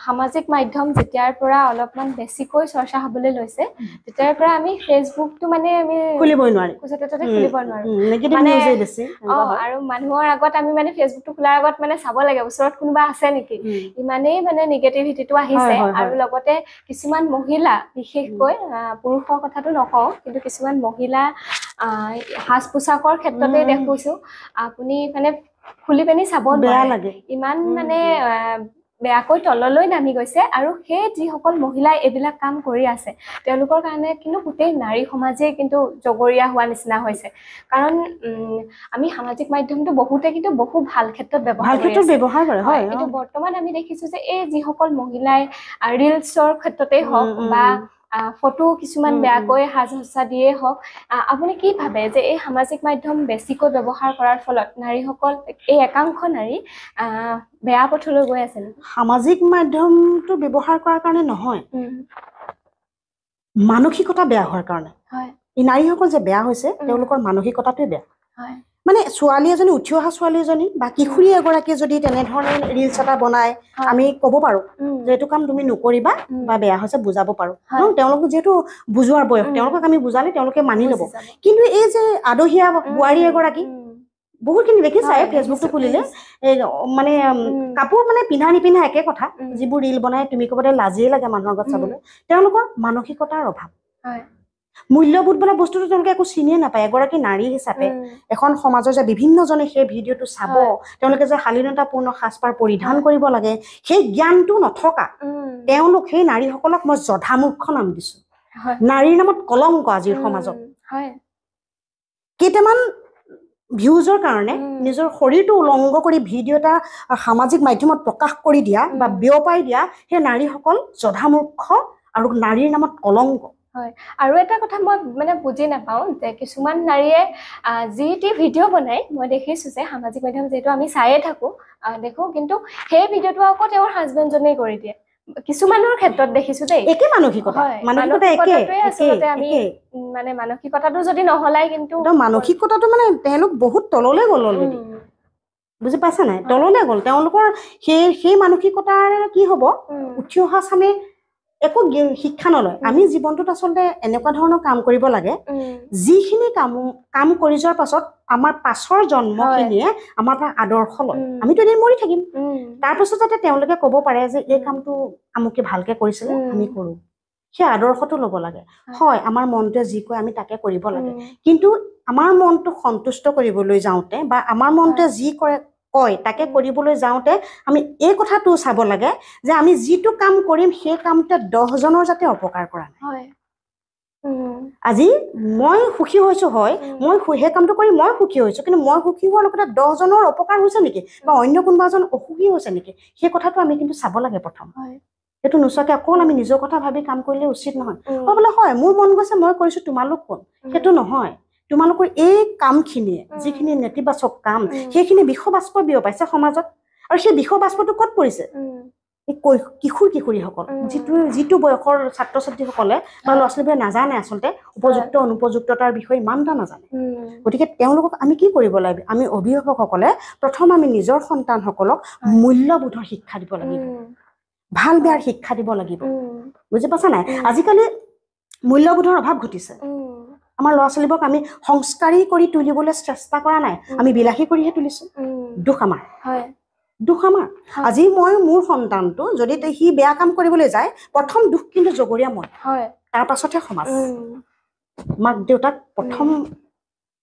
সামাজিক মাধ্যম যেতিয়াৰ পৰা অলপমান বেছিকৈ চৰ্চা হ'বলৈ লৈছে তেতিয়াৰ পৰা আমি ফেচবুকটো মানে আমি খুলিবই নোৱাৰি খুজতে খুলিব নোৱাৰো নেগেটিভ মানে নিউজে বেছি আৰু মানুহৰ আগত আমি মানে ফেচবুকটো খোলাৰ আগত মানে চাব লাগে ওচৰত কোনোবা আছে নেকি ইমানেই মানে নিগেটিভিটিটো আহিছে আৰু লগতে কিছুমান মহিলা বিশেষকৈ পুৰুষৰ কথাটো নকওঁ কিন্তু কিছুমান মহিলা সাজ পোছাকৰ ক্ষেত্ৰতে দেখিছো আপুনি মানে খুলি পেনি চাব বেয়া লাগে ইমান মানে বেয়াকৈ তললৈ নামি গৈছে আৰু সেই যিসকল মহিলাই এইবিলাক কাম কৰি আছে তেওঁলোকৰ কাৰণে কিন্তু গোটেই নাৰী সমাজে কিন্তু জগৰীয়া হোৱা নিচিনা হৈছে কাৰণ আমি সামাজিক মাধ্যমটো বহুতে কিন্তু বহু ভাল ক্ষেত্ৰত ব্যৱহাৰ কৰে হয় কিন্তু বৰ্তমান আমি দেখিছো যে এই যিসকল মহিলাই ৰিলছৰ ক্ষেত্ৰতেই হওক বা ফটো কিছুমান বেয়াকৈ সাজ-সজ্জা দিয়ে হওক আপুনি কি ভাবে যে এই সামাজিক মাধ্যম বেছিকৈ ব্যৱহাৰ কৰাৰ ফলত নাৰীসকল এই একাংশ নাৰী বেয়া পথলৈ গৈ আছে সামাজিক মাধ্যমটো ব্যৱহাৰ কৰাৰ কাৰণে নহয় মানসিকতা বেয়া হোৱাৰ কাৰণে হয় এই নাৰীসকল যে বেয়া হৈছে তেওঁলোকৰ মানসিকতাটোৱে বেয়া হয় মানে ছোৱালী এজনী উঠি অহা ছোৱালী এজনী বা কিশোৰী এগৰাকী যদি তেনেধৰণে ৰিলছ এটা বনাই আমি ক'ব পাৰো যে এইটো কাম তুমি নকৰিবা বা বেয়া হৈছে বুজাব পাৰো তেওঁলোকক যিহেতু বুজোৱাৰ বয়স তেওঁলোকক আমি বুজালে তেওঁলোকে মানি ল'ব কিন্তু এই যে আদহীয়া বোৱাৰী এগৰাকী বহুতখিনি দেখিছাই ফেচবুকটো খুলিলে মানে কাপোৰ মানে পিন্ধা নিপিন্ধা একে কথা যিবোৰ ৰিল বনাই তুমি ক'বতে লাজিয়ে লাগে মানুহৰ আগত চাবলৈ তেওঁলোকৰ মানসিকতাৰ অভাৱ মূল্যবোধ বোলা বস্তুটো তেওঁলোকে একো চিনিয়ে নাপায় এগৰাকী নাৰী হিচাপে এখন সমাজৰ যে বিভিন্নজনে সেই ভিডিঅ'টো চাব তেওঁলোকে যে শালীনতাপূৰ্ণ সাজপাৰ পৰিধান কৰিব লাগে সেই জ্ঞানটো নথকা তেওঁলোক সেই নাৰীসকলক মই জধামূৰ্খ নাম দিছো নাৰীৰ নামত কলংক আজিৰ সমাজত কেইটামান ভিউজৰ কাৰণে নিজৰ শৰীৰটো উলংঘ কৰি ভিডিঅ' এটা সামাজিক মাধ্যমত প্ৰকাশ কৰি দিয়া বা বিয়পাই দিয়া সেই নাৰীসকল জধামূৰ্খ আৰু নাৰীৰ নামত কলংক হয় আৰু এটা কথা মই মানে বুজি নাপাওঁ যে কিছুমান নাৰীয়ে যি ভিডিঅ' বনাই মই দেখিছো যে সামাজিক মাধ্যম যেটো আমি চাইয়ে থাকো দেখো কিন্তু সেই ভিডিঅ'টো আকৌ তেওঁৰ হাজবেণ্ডজনেই কৰি দিয়ে কিছুমানৰ ক্ষেত্ৰত দেখিছো দেই একে মানসিকতা আচলতে আমি মানে মানসিকতাটো যদি নহলাই কিন্তু মানসিকতাটো মানে তেওঁলোক বহুত তললৈ গ'ল অলৰেডি বুজি পাইছা নাই তললৈ গ'ল তেওঁলোকৰ সেই মানসিকতাৰ কি হ'ব উঠি অহা চামে একো শিক্ষা নলয় আমি জীৱনটোত আচলতে এনেকুৱা ধৰণৰ কাম কৰিব লাগে যিখিনি কাম কৰি যোৱাৰ পাছত আমাৰ পাছৰ জন্মখিনিয়ে আমাৰ পৰা আদৰ্শ লয় আমিতো এদিন মৰি থাকিম তাৰপিছত যাতে তেওঁলোকে ক'ব পাৰে যে এই কামটো আমুকে ভালকে কৰিছিলে আমি কৰোঁ সেই আদৰ্শটো ল'ব লাগে হয় আমাৰ মনটোৱে যি কয় আমি তাকে কৰিব লাগে কিন্তু আমাৰ মনটো সন্তুষ্ট কৰিবলৈ যাওঁতে বা আমাৰ মনটোৱে যি কয় তাকে কৰিবলৈ যাওঁতে আমি এই কথাটো চাব লাগে যে আমি যিটো কাম কৰিম সেই কামতে 10 জনৰ যাতে অপকাৰ কৰা নাই আজি মই সুখী হৈছো হয় মই সেই কামটো কৰি মই সুখী হৈছো কিন্তু মই সুখী হোৱাৰ লগতে 10 জনৰ অপকাৰ হৈছে নেকি বা অন্য কোনোবা এজন অসুখী হৈছে নেকি সেই কথাটো আমি কিন্তু চাব লাগে প্ৰথম সেইটো নোচোৱাকে অকল আমি নিজৰ কথা ভাবি কাম কৰিলে উচিত নহয় বোলে হয় মোৰ মন গৈছে মই কৰিছো তোমালোক কোন সেইটো নহয় তোমালোকৰ এই কামখিনিয়ে যিখিনি নেতিবাচক কাম সেইখিনি বিষবাষ্প বিয়পাইছে সমাজত আৰু সেই বিষবাষ্পটো ক'ত পৰিছে কিশোৰীসকল যিটো বয়সৰ ছাত্ৰ ছাত্ৰীসকলে বা ল'ৰা ছোৱালীবোৰে নাজানে আচলতে উপযুক্ত অনুপযুক্ততাৰ বিষয়ে ইমানটা নাজানে গতিকে তেওঁলোকক আমি কি কৰিব লাগিব আমি অভিভাৱকসকলে প্ৰথম আমি নিজৰ সন্তানসকলক মূল্যবোধৰ শিক্ষা দিব লাগিব ভাল বেয়াৰ শিক্ষা দিব লাগিব বুজি পাইছা নাই আজিকালি মূল্যবোধৰ অভাৱ ঘটিছে আমাৰ ল'ৰা ছোৱালীবোৰক আমি সংস্কাৰী কৰি তুলিবলৈ চেষ্টা কৰা নাই আমি বিলাসী কৰিহে তুলিছো দুখ আমাৰ আজি মই মোৰ সন্তানটো যদি সি বেয়া কাম কৰিবলৈ যায় প্ৰথম দুখ কিন্তু জগৰীয়া মই তাৰ পাছতহে সমাজ মাক দেউতাক প্ৰথম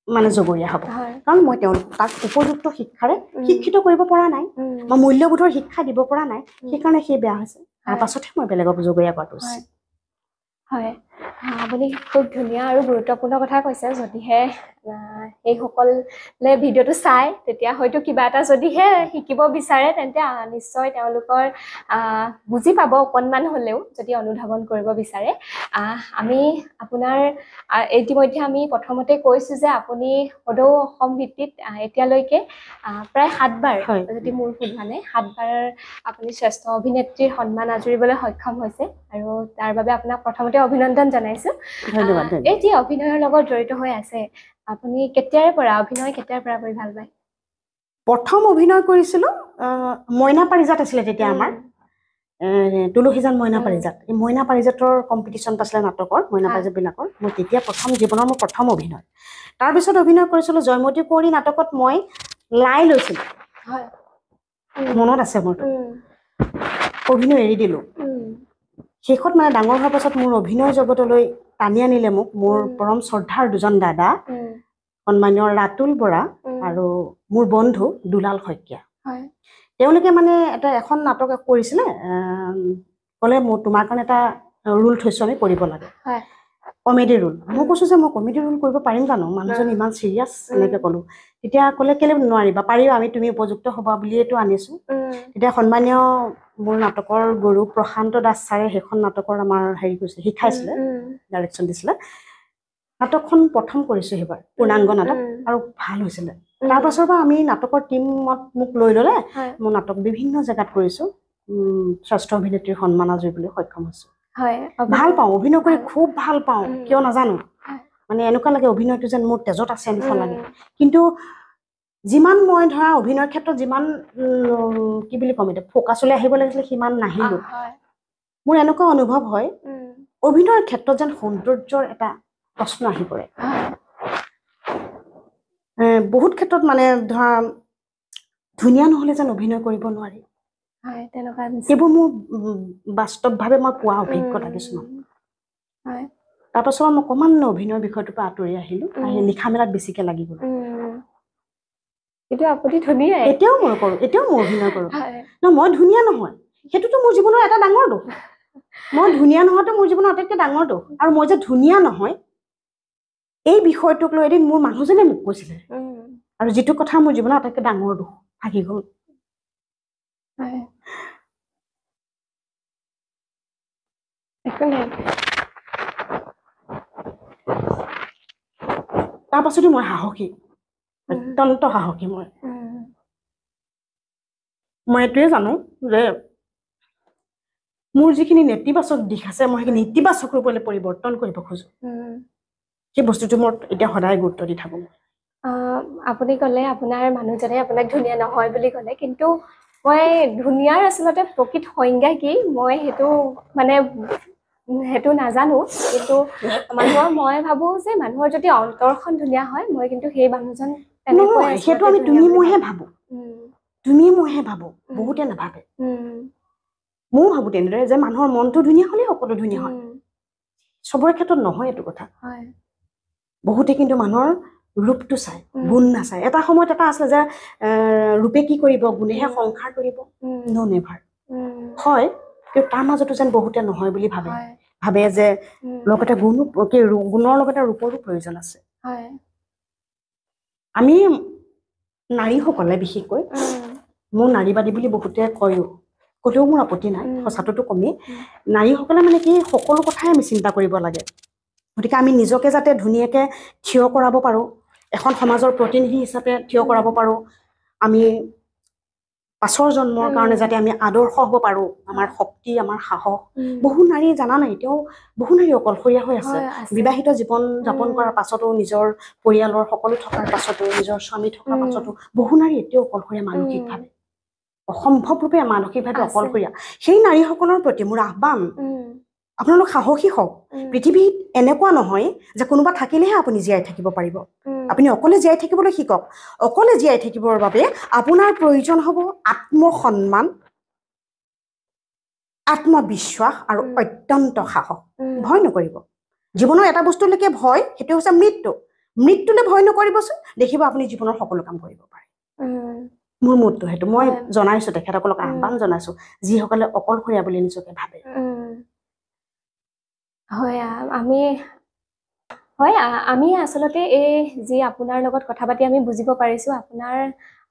মানে জগৰীয়া হ'ব কাৰণ মই তাক উপযুক্ত শিক্ষাৰে শিক্ষিত কৰিব পৰা নাই মই মূল্যবোধৰ শিক্ষা দিব পৰা নাই সেইকাৰণে সি বেয়া হৈছে তাৰ পাছতহে মই বেলেগক জগৰীয়া কৰাটো উচিত হয় আপুনি খুব ধুনীয়া আৰু গুৰুত্বপূৰ্ণ কথা কৈছে যদিহে এইসকলে ভিডিঅ'টো চাই তেতিয়া হয়তো কিবা এটা যদিহে শিকিব বিচাৰে তেন্তে নিশ্চয় তেওঁলোকৰ বুজি পাব অকণমান হ'লেও যদি অনুধাৱন কৰিব বিচাৰে আমি আপোনাৰ ইতিমধ্যে আমি প্ৰথমতে কৈছোঁ যে আপুনি সদৌ অসম ভিত্তিত এতিয়ালৈকে প্ৰায় 7 বাৰ যদি মোৰ ভুল হোৱা নাই 7 বাৰ আপুনি শ্ৰেষ্ঠ অভিনেত্ৰীৰ সন্মান আজুৰিবলৈ সক্ষম হৈছে আৰু তাৰ বাবে আপোনাক প্ৰথমতে অভিনন্দন জনাইছো ধন্যবাদ এই যে অভিনয়ৰ লগত জড়িত হৈ আছে আপুনি অভিনয় কেতিয়াৰ পৰা কৰি ভাল পায় প্ৰথম অভিনয় কৰিছিলোঁ মইনা পাৰিজাত আছিলে তেতিয়া আমাৰ তুলসীজান মইনা পাৰিজাত এই মইনা পাৰিজাতৰ কম্পিটিশ্যন পাইছিলে নাটকৰ মইনা পাৰিজাতবিলাকৰ মই তেতিয়া জীৱনৰ মোৰ প্ৰথম অভিনয় তাৰপিছত অভিনয় কৰিছিলোঁ জয়মতী কুঁৱৰী নাটকত মই লাই লৈছিলোঁ মনত আছে মোৰ অভিনয় এৰি দিলোঁ শেষত মানে ডাঙৰ হোৱাৰ পাছত মোৰ অভিনয় জগতলৈ টানি আনিলে মোক মোৰ পৰম শ্ৰদ্ধাৰ দুজন দাদা সন্মানীয় ৰাতুল বৰা আৰু মোৰ বন্ধু দুলাল শইকীয়া তেওঁলোকে মানে এখন নাটক কৰিছিলে ক'লে মোৰ তোমাৰ কাৰণে এটা ৰোল থৈছোঁ আমি কৰিব লাগে কমেডি ৰোল মই কৈছোঁ যে মই কমেডি ৰোল কৰিব পাৰিম জানো মানুহজন ইমান চিৰিয়াছ এনেকৈ ক'লোঁ তেতিয়া ক'লে কেলৈ নোৱাৰিবা পাৰিবা আমি তুমি উপযুক্ত হ'বা বুলিয়েতো আনিছোঁ তেতিয়া সন্মানীয় মোৰ নাটকৰ গুৰু প্ৰশান্ত দাস ছাৰে সেইখন নাটকৰ আমাৰ হেৰি কৰিছিলে শিকাইছিলে ডাইৰেকশ্যন দিছিলে নাটকখন প্ৰথম কৰিছোঁ সেইবাৰ পূৰ্ণাংগ নাটক আৰু ভাল হৈছিলে তাৰপাছৰ পৰা আমি নাটকৰ টীমত মোক লৈ ল'লে মই নাটক বিভিন্ন জেগাত কৰিছোঁ শ্ৰেষ্ঠ অভিনেত্ৰীৰ সন্মান আজৰিবলৈ সক্ষম হৈছোঁ ভাল পাওঁ অভিনয় কৰি খুব ভাল পাওঁ কিয় নাজানো মানে এনেকুৱা লাগে অভিনয়টো যেন মোৰ তেজত আছে এনেকুৱা লাগে কিন্তু যিমান মই ধৰা অভিনয়ৰ ক্ষেত্ৰত যিমান কি বুলি ক'ম এতিয়া ফ'কাছলৈ আহিব লাগিছিলে সিমান নাহিলোঁ মোৰ এনেকুৱা অনুভৱ হয় অভিনয়ৰ ক্ষেত্ৰত যেন সৌন্দৰ্যৰ এটা প্ৰশ্ন আহি পৰে বহুত ক্ষেত্ৰত মানে ধৰা ধুনীয়া নহ'লে যেন অভিনয় কৰিব নোৱাৰি এইবোৰ মোৰ বাস্তৱভাৱে মই পোৱা অভিজ্ঞতা কিছুমান তাৰপাছত মই অকণমান অভিনয়ৰ বিষয়টোৰ পৰা আঁতৰি আহিলোঁ লিখা মেলাত বেছিকৈ লাগি গ'লোঁ এতিয়াও মই কৰোঁ এতিয়াও মই অভিনয় কৰোঁ মই ধুনীয়া নহয় সেইটোতো মোৰ জীৱনৰ এটা ডাঙৰ দুখ মই ধুনীয়া নোহোৱাটো মোৰ জীৱনৰ আটাইতকৈ ডাঙৰ দুখ আৰু মই যে ধুনীয়া নহয় এই বিষয়টোক লৈ এদিন মোৰ মানুহজনে মোক কৈছিলে আৰু যিটো কথা মোৰ জীৱনৰ আটাইতকৈ ডাঙৰ দুখ থাকি গ'ল তাৰপাছতো মই সাহসী অত্যন্ত সাহসী মই এইটোৱে জানো যে মোৰ যিখিনি নেতিবাচক দিশ আছে মই সেইখিনি ইতিবাচক ৰূপলৈ পৰিৱৰ্তন কৰিব খোজোঁ সেই বস্তুটো মই এতিয়া সদায় গুৰুত্ব দি থাকোঁ আপুনি ক'লে আপোনাৰ মানুহজনে আপোনাক ধুনীয়া নহয় বুলি ক'লে কিন্তু মই ধুনীয়াৰ আচলতে প্ৰকৃত সংজ্ঞা কি মই সেইটো নাজানো কিন্তু মই ভাবোঁ যে মানুহৰ যদি অন্তৰখন ধুনীয়া হয় মই কিন্তু সেই মানুহজন সেইটো আমি তুমি মইহে ভাবোঁ বহুতে নাভাবে ময়ো ভাবোঁ তেনেদৰে যে মানুহৰ মনটো ধুনীয়া হ'লে সকলো ধুনীয়া হয় চবৰে ক্ষেত্ৰত নহয় এইটো কথা বহুতে কিন্তু মানুহৰ ৰূপটো চায় গুণ নাচায় এটা সময়ত এটা আছে যে ৰূপে কি কৰিব গুণেহে সংসাৰ কৰিব নেভাৰ হয় কিন্তু তাৰ মাজতো যেন বহুতে নহয় বুলি ভাবে যে লগতে গুণৰ লগতে ৰূপৰো প্ৰয়োজন আছে আমি নাৰীসকলে বিশেষকৈ মোৰ নাৰীবাদী বুলি বহুতে কয়ও ক'লেও মোৰ আপত্তি নাই সঁচাটোতো কমেই নাৰীসকলে মানে কি সকলো কথাই আমি চিন্তা কৰিব লাগে গতিকে আমি নিজকে যাতে ধুনীয়াকৈ থিয় কৰাব পাৰোঁ এখন সমাজৰ প্ৰতিনিধি হিচাপে থিয় কৰাব পাৰোঁ আমি পাছৰ জন্মৰ কাৰণে যাতে আমি আদৰ্শ হ'ব পাৰোঁ আমাৰ শক্তি আমাৰ সাহস বহু নাৰী জানা নাই এতিয়াও বহু নাৰী অকলশৰীয়া হৈ আছে বিবাহিত জীৱন যাপন কৰাৰ পাছতো নিজৰ পৰিয়ালৰ সকলো থকাৰ পাছতো নিজৰ স্বামী থকাৰ পাছতো বহু নাৰী এতিয়াও অকলশৰীয়া মানসিকভাৱে অসম্ভৱৰূপে মানসিকভাৱে অকলশৰীয়া সেই নাৰীসকলৰ প্ৰতি মোৰ আহ্বান আপোনালোক সাহসী হওক পৃথিৱীত এনেকুৱা নহয় যে কোনোবা থাকিলেহে আপুনি জীয়াই থাকিব পাৰিব আপুনি অকলে জীয়াই থাকিবলৈ শিকক অকলে জীয়াই থাকিবৰ বাবে আপোনাৰ প্ৰয়োজন হ'ব আত্মসন্মান আত্মবিশ্বাস আৰু অত্যন্ত সাহস ভয় নকৰিব জীৱনৰ এটা বস্তুলৈকে ভয় সেইটো হৈছে মৃত্যুলৈ ভয় নকৰিবচোন দেখিব আপুনি জীৱনৰ সকলো কাম কৰিব পাৰে মোৰ মতটো সেইটো মই জনাইছোঁ তেখেতসকলক আহ্বান জনাইছোঁ যিসকলে অকলশৰীয়া বুলি নিজকে ভাবে আমি আচলতে এই যি আপোনাৰ লগত কথা পাতি আমি বুজিব পাৰিছোঁ আপোনাৰ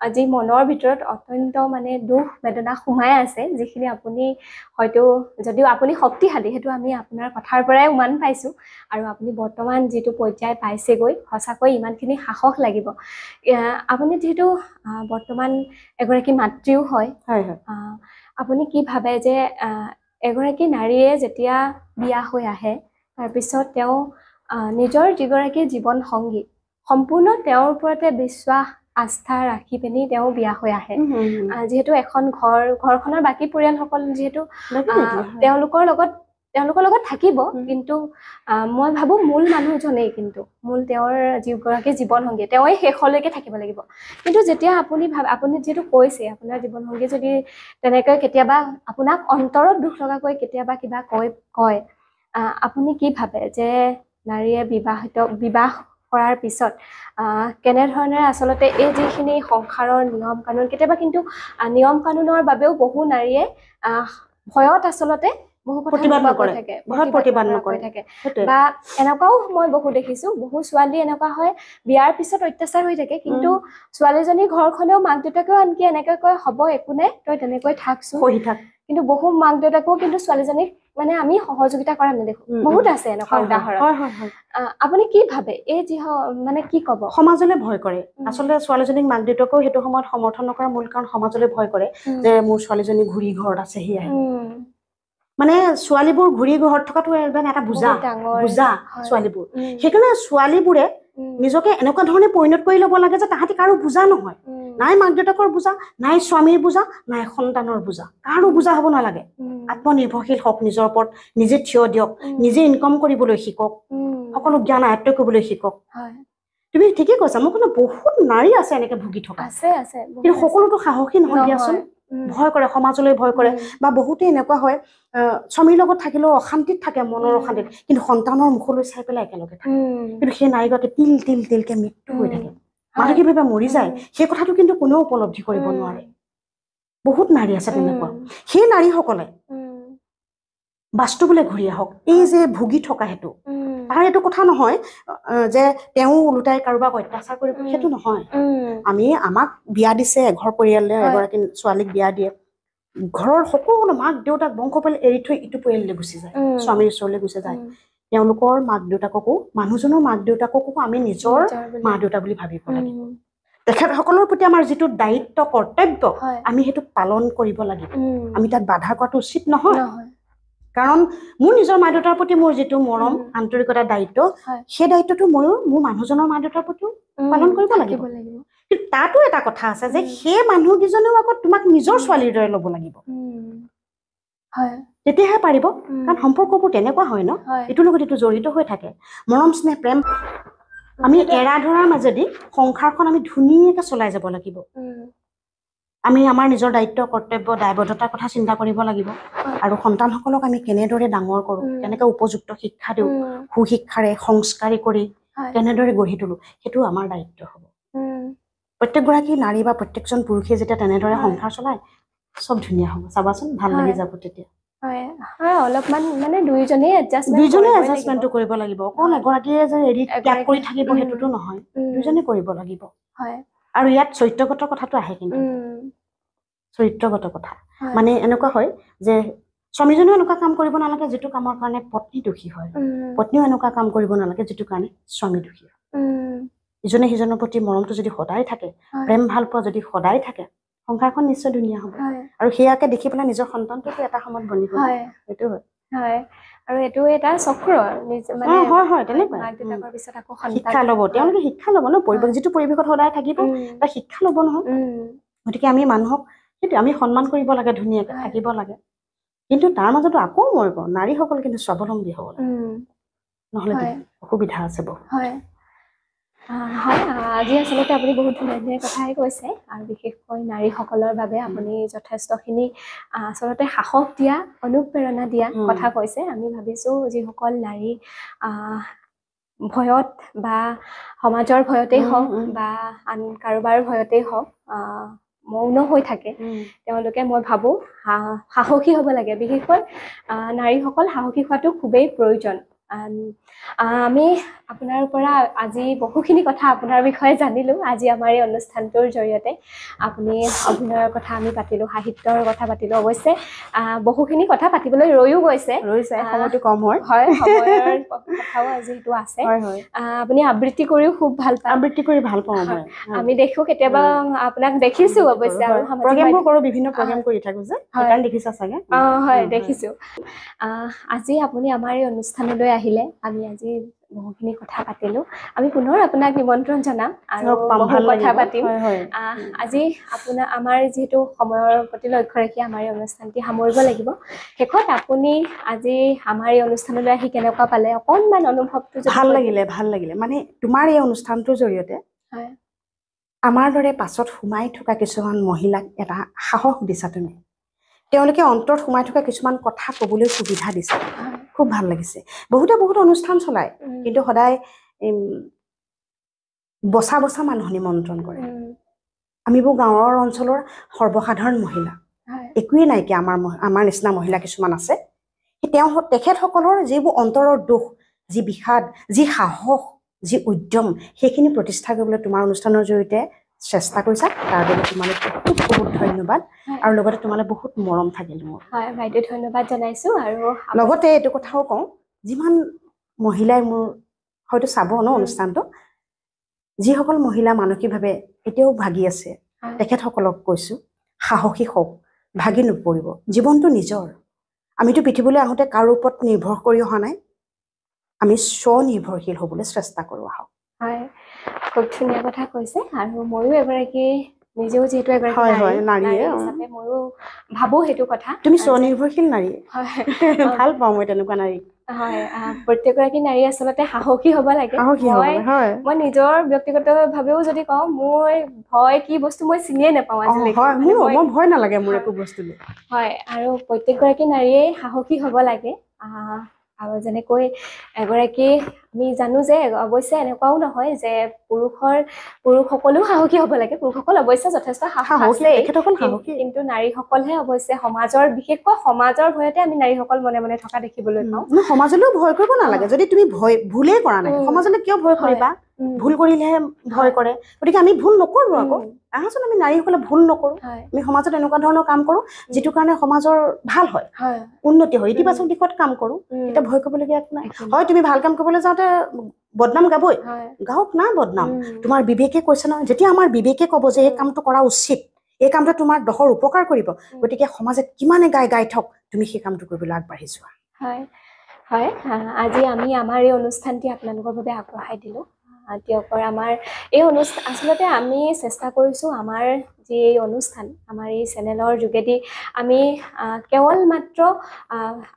যি মনৰ ভিতৰত অত্যন্ত মানে দুখ বেদনা সোমাই আছে যিখিনি আপুনি হয়তো যদিও আপুনি শক্তিশালী সেইটো আমি আপোনাৰ কথাৰ পৰাই উমান পাইছোঁ আৰু আপুনি বৰ্তমান যিটো পৰ্যায় পাইছেগৈ সঁচাকৈ ইমানখিনি সাহস লাগিব আপুনি যিহেতু বৰ্তমান এগৰাকী মাতৃও হয় আপুনি কি ভাবে যে এগৰাকী নাৰীয়ে যেতিয়া বিয়া হৈ আহে তাৰপিছত তেওঁ নিজৰ যিগৰাকী জীৱন সংগী সম্পূৰ্ণ তেওঁৰ ওপৰতে বিশ্বাস আস্থা ৰাখি পিনি তেওঁ বিয়া হৈ আহে যিহেতু এখন ঘৰখনৰ বাকী পৰিয়ালসকল যিহেতু তেওঁলোকৰ লগত থাকিব কিন্তু মই ভাবো মূল মানুহজনেই কিন্তু মূল তেওঁৰ যিগৰাকী জীৱনসংগী তেওঁই শেষলৈকে থাকিব লাগিব কিন্তু যেতিয়া আপুনি যিহেতু কৈছে আপোনাৰ জীৱনসংগী যদি তেনেকৈ কেতিয়াবা আপোনাক অন্তৰত দুখ লগাকৈ কেতিয়াবা কিবা কয় আপুনি কি ভাবে যে নাৰীয়ে বিবাহ কৰাৰ পিছত কেনেধৰণে আচলতে এই যিখিনি সংসাৰৰ নিয়ম কানুন কেতিয়াবা কিন্তু নিয়ম কানুনৰ বাবেও বহু নাৰীয়ে ভয়ত আচলতে বহু প্ৰতিবাদ নকৰে থাকে বা এনেকুৱাও মই বহু দেখিছো বহু ছোৱালী এনেকুৱা হয় বিয়াৰ পিছত অত্যাচাৰ হৈ থাকে কিন্তু ছোৱালীজনীৰ ঘৰখনেও মাক দেউতাকেও আনকি এনেকৈ কয় হ'ব একো নাই তই তেনেকৈ থাকছো কিন্তু বহু মাক দেউতাকেও কিন্তু ছোৱালীজনীক মানে আমি সহযোগিতা কৰা নেদেখো বহুত আছে এনেকুৱা উদাহৰণ আপুনি কি ভাবে এই যি মানে কি কব সমাজলৈ ভয় কৰে আচলতে ছোৱালীজনীক মাক দেউতাকেও সেইটো সময়ত সমৰ্থন নকৰা মূল কাৰণ সমাজলৈ ভয় কৰে যে মোৰ ছোৱালীজনী ঘূৰি ঘৰত আছে সেয়াই মানে ছোৱালীবোৰ ঘূৰি ঘৰত থকাটো এটা বুজা ছোৱালীবোৰ সেইকাৰণে ছোৱালীবোৰে নিজকে এনেকুৱা ধৰণে পৰিণত কৰি ল'ব লাগে যে তাহাঁতি কাৰো বুজা নহয় নাই মাক দেউতাকৰ বুজা নাই স্বামীৰ বুজা নাই সন্তানৰ বুজা কাৰো বুজা হ'ব নালাগে আত্মনিৰ্ভৰশীল হওক নিজৰ ওপৰত নিজে থিয় দিয়ক নিজে ইনকাম কৰিবলৈ শিকক সকলো জ্ঞান আয়ত্ব কৰিবলৈ শিকক তুমি ঠিকেই কৈছা মোৰ কোনো বহুত নাৰী আছে এনেকে ভুগি থকা আছে কিন্তু সকলোতো সাহসী নহয় দিয়াচোন ভয় কৰে সমাজলৈ ভয় কৰে বা বহুতে এনেকুৱা হয় স্বামীৰ লগত থাকিলেও অশান্তিত থাকে মনৰ অশান্তিত কিন্তু সন্তানৰ মুখলৈ চাই পেলাই একেলগে থাকে কিন্তু সেই নাৰীগৰাকী তিলকে মৃত্যু হৈ থাকে মানসিকভাৱে মৰি যায় সেই কথাটো কিন্তু কোনেও উপলব্ধি কৰিব নোৱাৰে বহুত নাৰী আছে তেনেকুৱা সেই নাৰীসকলে বাস্তৱলৈ ঘূৰি আহক এই যে ভুগি থকা হেতু তাৰ এইটো কথা নহয় যে তেওঁ ওলোটাই কাৰোবাক অত্যাচাৰ কৰিব সেইটো নহয় আমাক বিয়া দিছে এঘৰ পৰিয়ালে এগৰাকী ছোৱালীক বিয়া দিয়ে ঘৰৰ সকলো মাক দেউতাক বংশ পৰিয়াল এৰি থৈ ইটো পৰিয়াললৈ গুচি যায় স্বামীৰ ওচৰলৈ গুচি যায় তেওঁলোকৰ মাক দেউতাককো মানুহজনৰ মাক দেউতাককো আমি নিজৰ মা দেউতা বুলি ভাবিব লাগিব তেখেতসকলৰ প্ৰতি আমাৰ যিটো দায়িত্ব কৰ্তব্য আমি সেইটো পালন কৰিব লাগিব আমি তাত বাধা কৰাটো উচিত নহয় কাৰণ মোৰ নিজৰ মা দেউতাৰ প্ৰতি মোৰ যিটো মৰম আন্তৰিকতা দায়িত্ব সেই দায়িত্বটো ময়ো মোৰ মানুহজনৰ মা দেউতাৰ প্ৰতিও পালন কৰিব লাগিব কিন্তু তাতো এটা কথা আছে যে সেই মানুহকেইজনেও আকৌ তোমাক নিজৰ ছোৱালীৰ দৰে ল'ব লাগিব তেতিয়াহে পাৰিব কাৰণ সম্পৰ্কবোৰ তেনেকুৱা হয় ন ইটোৰ লগত ইটো জড়িত হৈ থাকে মৰম স্নেহ প্ৰেম আমি এৰা ধৰাৰ মাজেদি সংসাৰখন আমি ধুনীয়াকে চলাই যাব লাগিব আমি আমাৰ নিজৰ দায়িত্ব কৰ্তব্য দায়বদ্ধতাৰ কথা চিন্তা কৰিব লাগিব আৰু সন্তানসকলক আমি কেনেদৰে ডাঙৰ কৰোঁ কেনেকৈ উপযুক্ত শিক্ষা দিওঁ সুশিক্ষাৰে সংস্কাৰী কৰি কেনেদৰে গঢ়ি তোলোঁ সেইটো আমাৰ দায়িত্ব হ'ব প্ৰত্যেকগৰাকী নাৰী বা প্ৰত্যেকজন পুৰুষে যেতিয়া তেনেদৰে সংসাৰ চলায় চব ধুনীয়া হ'ব চাবাচোন ভাল লাগি যাব তেতিয়া অলপমান মানে দুইজনেই এডজাষ্টমেণ্টটো কৰিব লাগিব অকল এগৰাকীয়ে যে এৰি ত্যাগ কৰি থাকিব সেইটোতো নহয় দুইজনে কৰিব লাগিব আৰু ইয়াত চৰিত্ৰগত কথাটো আহে কিন্তু চৰিত্ৰগত কথা মানে এনেকুৱা হয় যে স্বামীজনেও এনেকুৱা কাম কৰিব নালাগে যিটো কামৰ কাৰণে পত্নী দোষী হয় পত্নীও এনেকুৱা কাম কৰিব নালাগে যিটো কাৰণে স্বামী দোষী হয় ইজনে সিজনৰ প্ৰতি মৰমটো যদি সদায় থাকে প্ৰেম ভাল পোৱা যদি সদায় থাকে সংসাৰখন নিশ্চয় ধুনীয়া হ'ব আৰু সেয়াকে দেখি পেলাই নিজৰ সন্তানটোকো এটা সময়ত বনিব সেইটো হয় আৰু এইটো এটা চক্ৰ শিক্ষা ল'ব তেওঁলোকে শিক্ষা ল'ব ন পৰিৱেশ যিটো পৰিৱেশত সদায় থাকিব তাৰ শিক্ষা ল'ব নহয় গতিকে আমি মানুহক সেইটো আমি সন্মান কৰিব লাগে ধুনীয়াকে থাকিব লাগে কিন্তু তাৰ মাজতো আকৌ মই কওঁ নাৰীসকল কিন্তু স্বাৱলম্বী হ'ব লাগে নহ'লে অসুবিধা আছে বহু আজি আচলতে আপুনি বহুত ধুনীয়া কথাই কৈছে আৰু বিশেষকৈ নাৰীসকলৰ বাবে আপুনি যথেষ্টখিনি আচলতে সাহস দিয়া অনুপ্ৰেৰণা দিয়া কথা কৈছে আমি ভাবিছোঁ যিসকল নাৰী ভয়ত বা সমাজৰ ভয়তেই হওক বা আন কাৰোবাৰ ভয়তেই হওক মৌন হৈ থাকে তেওঁলোকে মই ভাবোঁ সাহসী হ'ব লাগে বিশেষকৈ নাৰীসকল সাহসী হোৱাটো খুবেই প্ৰয়োজন আমি আপোনাৰ পৰা আজি বহুখিনি কথা আপোনাৰ বিষয়ে জানিলোঁ আজি আমাৰ এই অনুষ্ঠানটোৰ জৰিয়তে আপুনি অভিনয়ৰ কথা আমি পাতিলোঁ সাহিত্যৰ কথা পাতিলোঁ অৱশ্যে বহুখিনি কথা পাতিবলৈ ৰৈও গৈছে সময়টো কম হয় সময়ৰ কথাও যিহেতু আছে আপুনি আবৃত্তি কৰিও খুব ভাল পায় আবৃত্তি কৰি ভাল পাওঁ মই আমি দেখোঁ কেতিয়াবা আপোনাক দেখিছোঁ অৱশ্যে আৰু প্ৰগ্ৰামবোৰ কৰোঁ বিভিন্ন প্ৰগ্ৰাম কৰি থাকোঁ যে সেইকাৰণে দেখিছা চাগে হয় দেখিছোঁ আজি আপুনি আমাৰ এই অনুষ্ঠানলৈ আহিলে আমি আজি বহুখিনি কথা পাতিলো আমি পুনৰ আপোনাক নিমন্ত্ৰণ জনাম আৰু বহু কথা পাতিম আজি আপোনাৰ আমাৰ যেহেতু সময়ৰ প্ৰতি লক্ষ্য ৰাখি আমাৰ এই অনুষ্ঠানটি সামৰিব লাগিব শেষত আপুনি আজি আমাৰ এই অনুষ্ঠানলৈ আহি কেনেকুৱা পালে অকণমান অনুভৱটো ভাল লাগিলে মানে তোমাৰ এই অনুষ্ঠানটোৰ জৰিয়তে আমাৰ দৰে পাছত সোমাই থকা কিছুমান মহিলাক এটা সাহস দিছা তুমি তেওঁলোকে অন্তৰত সোমাই থকা কিছুমান কথা ক'বলৈ সুবিধা দিছে খুব ভাল লাগিছে বহুত অনুষ্ঠান চলায় কিন্তু সদায় বসা মানুহ নিমন্ত্ৰণ কৰে আমিবোৰ গাঁৱৰ অঞ্চলৰ সৰ্বসাধাৰণ মহিলা একোৱেই নাই কি আমাৰ নিচিনা মহিলা কিছুমান আছে তেখেতসকলৰ যিবোৰ অন্তৰৰ দুখ যি বিষাদ যি সাহস যি উদ্যম সেইখিনি প্ৰতিষ্ঠা কৰিবলৈ তোমাৰ অনুষ্ঠানৰ জৰিয়তে চেষ্টা কৰিছা তাৰ বাবে তোমালৈ বহুত ধন্যবাদ আৰু লগতে তোমালৈ বহুত মৰম থাকিল মোৰ হয় বাইদেউ ধন্যবাদ জনাইছো আৰু লগতে এইটো কথাও কওঁ যিমান মহিলাই মোৰ হয়তো চাব ন অনুষ্ঠানটো যিসকল মহিলা মানসিকভাৱে এতিয়াও ভাগি আছে তেখেতসকলক কৈছো সাহসী হওক ভাগি নপৰিব জীৱনটো নিজৰ আমিতো পৃথিৱীলৈ আহোঁতে কাৰো ওপৰত নিৰ্ভৰ কৰি অহা নাই আমি স্বনিৰ্ভৰশীল হ'বলৈ চেষ্টা কৰোঁ আহক হয় খুব ধুনীয়া কথা কৈছে আৰু ময়ো এগৰাকী নিজেও যেহেতু এগৰাকী নাৰী হিচাপে ময়ো ভাবো সেইটো কথা তুমি স্বনিৰ্ভৰশীল নাৰী হয় ভাল পাওঁ মই তেনেকুৱা নাৰী হয় প্ৰত্যেকগৰাকী নাৰী আচলতে সাহসী হ'ব লাগে মই নিজৰ ব্যক্তিগতভাৱেও যদি কওঁ মই ভয় কি বস্তু মই চিনিয়ে নাপাওঁ আজিলৈকে মই ভয় নালাগে মোৰ একো বস্তুলৈ হয় আৰু প্ৰত্যেকগৰাকী নাৰীয়ে সাহসী হ'ব লাগে আৰু যেনেকৈ এগৰাকী আমি জানো যে অৱশ্যে এনেকুৱাও নহয় যে পুৰুষসকলেও সাহসী হ'ব লাগে পুৰুষসকল অৱশ্যে যথেষ্ট সাহস আছে কিন্তু নাৰীসকলহে অৱশ্যে সমাজৰ বিশেষকৈ সমাজৰ ভয়তে আমি নাৰীসকল মনে মনে থকা দেখিবলৈ পাওঁ সমাজলৈও ভয় কৰিব নালাগে যদি তুমি ভুলেই কৰা নাই সমাজলৈ কিয় ভয় কৰিবা ভুল কৰিলেহে ভয় কৰে গতিকে আমি ভুল নকৰো আকৌ আহাচোন আমি নাৰীসকলে ভুল নকৰো আমি সমাজত এনেকুৱা ধৰণৰ কাম কৰো যিটো কাৰণে সমাজৰ ভাল হয় উন্নতি হয় ইতিবাচক দিশত কাম কৰো এটা ভয় কৰিবলগীয়া একো নাই হয় তুমি ভাল কাম কৰিবলৈ যাওঁতে বদনাম গাবই গাওক না বদনাম তোমাৰ বিবেকে কৈছে নহয় যেতিয়া আমাৰ বিবেকে ক'ব যে এই কামটো কৰা উচিত এই কামটো তোমাৰ দহৰ উপকাৰ কৰিব গতিকে সমাজে কিমানে গাই থক তুমি সেই কামটো কৰিবলৈ আগবাঢ়ি যোৱা হয় হয় আজি আমি আমাৰ এই অনুষ্ঠানটি আপোনালোকৰ বাবে আগবঢ়াই দিলো দিয়কৰ আমাৰ এই অনুষ্ঠান আচলতে আমি চেষ্টা কৰিছোঁ আমাৰ যি এই অনুষ্ঠান আমাৰ এই চেনেলৰ যোগেদি আমি কেৱল মাত্ৰ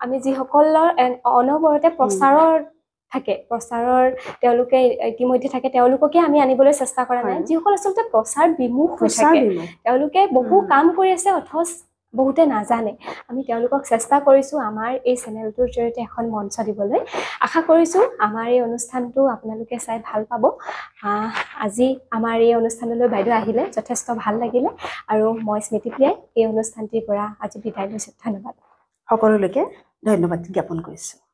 আমি যিসকলৰ অনবৰতে প্ৰচাৰৰ তেওঁলোকে ইতিমধ্যে থাকে তেওঁলোককে আমি আনিবলৈ চেষ্টা কৰা নাই যিসকল আচলতে প্ৰচাৰ বিমুখ হৈ থাকে তেওঁলোকে বহু কাম কৰি আছে অথচ বহুতে নাজানে আমি তেওঁলোকক চেষ্টা কৰিছোঁ আমাৰ এই চেনেলটোৰ জৰিয়তে এখন মঞ্চ দিবলৈ আশা কৰিছোঁ আমাৰ এই অনুষ্ঠানটো আপোনালোকে চাই ভাল পাব আজি আমাৰ এই অনুষ্ঠানলৈ বাইদেউ আহিলে যথেষ্ট ভাল লাগিলে আৰু মই স্মৃতিপ্ৰিয়াই এই অনুষ্ঠানটিৰ পৰা আজি বিদায় লৈছোঁ ধন্যবাদ সকলোলৈকে ধন্যবাদ জ্ঞাপন কৰিছোঁ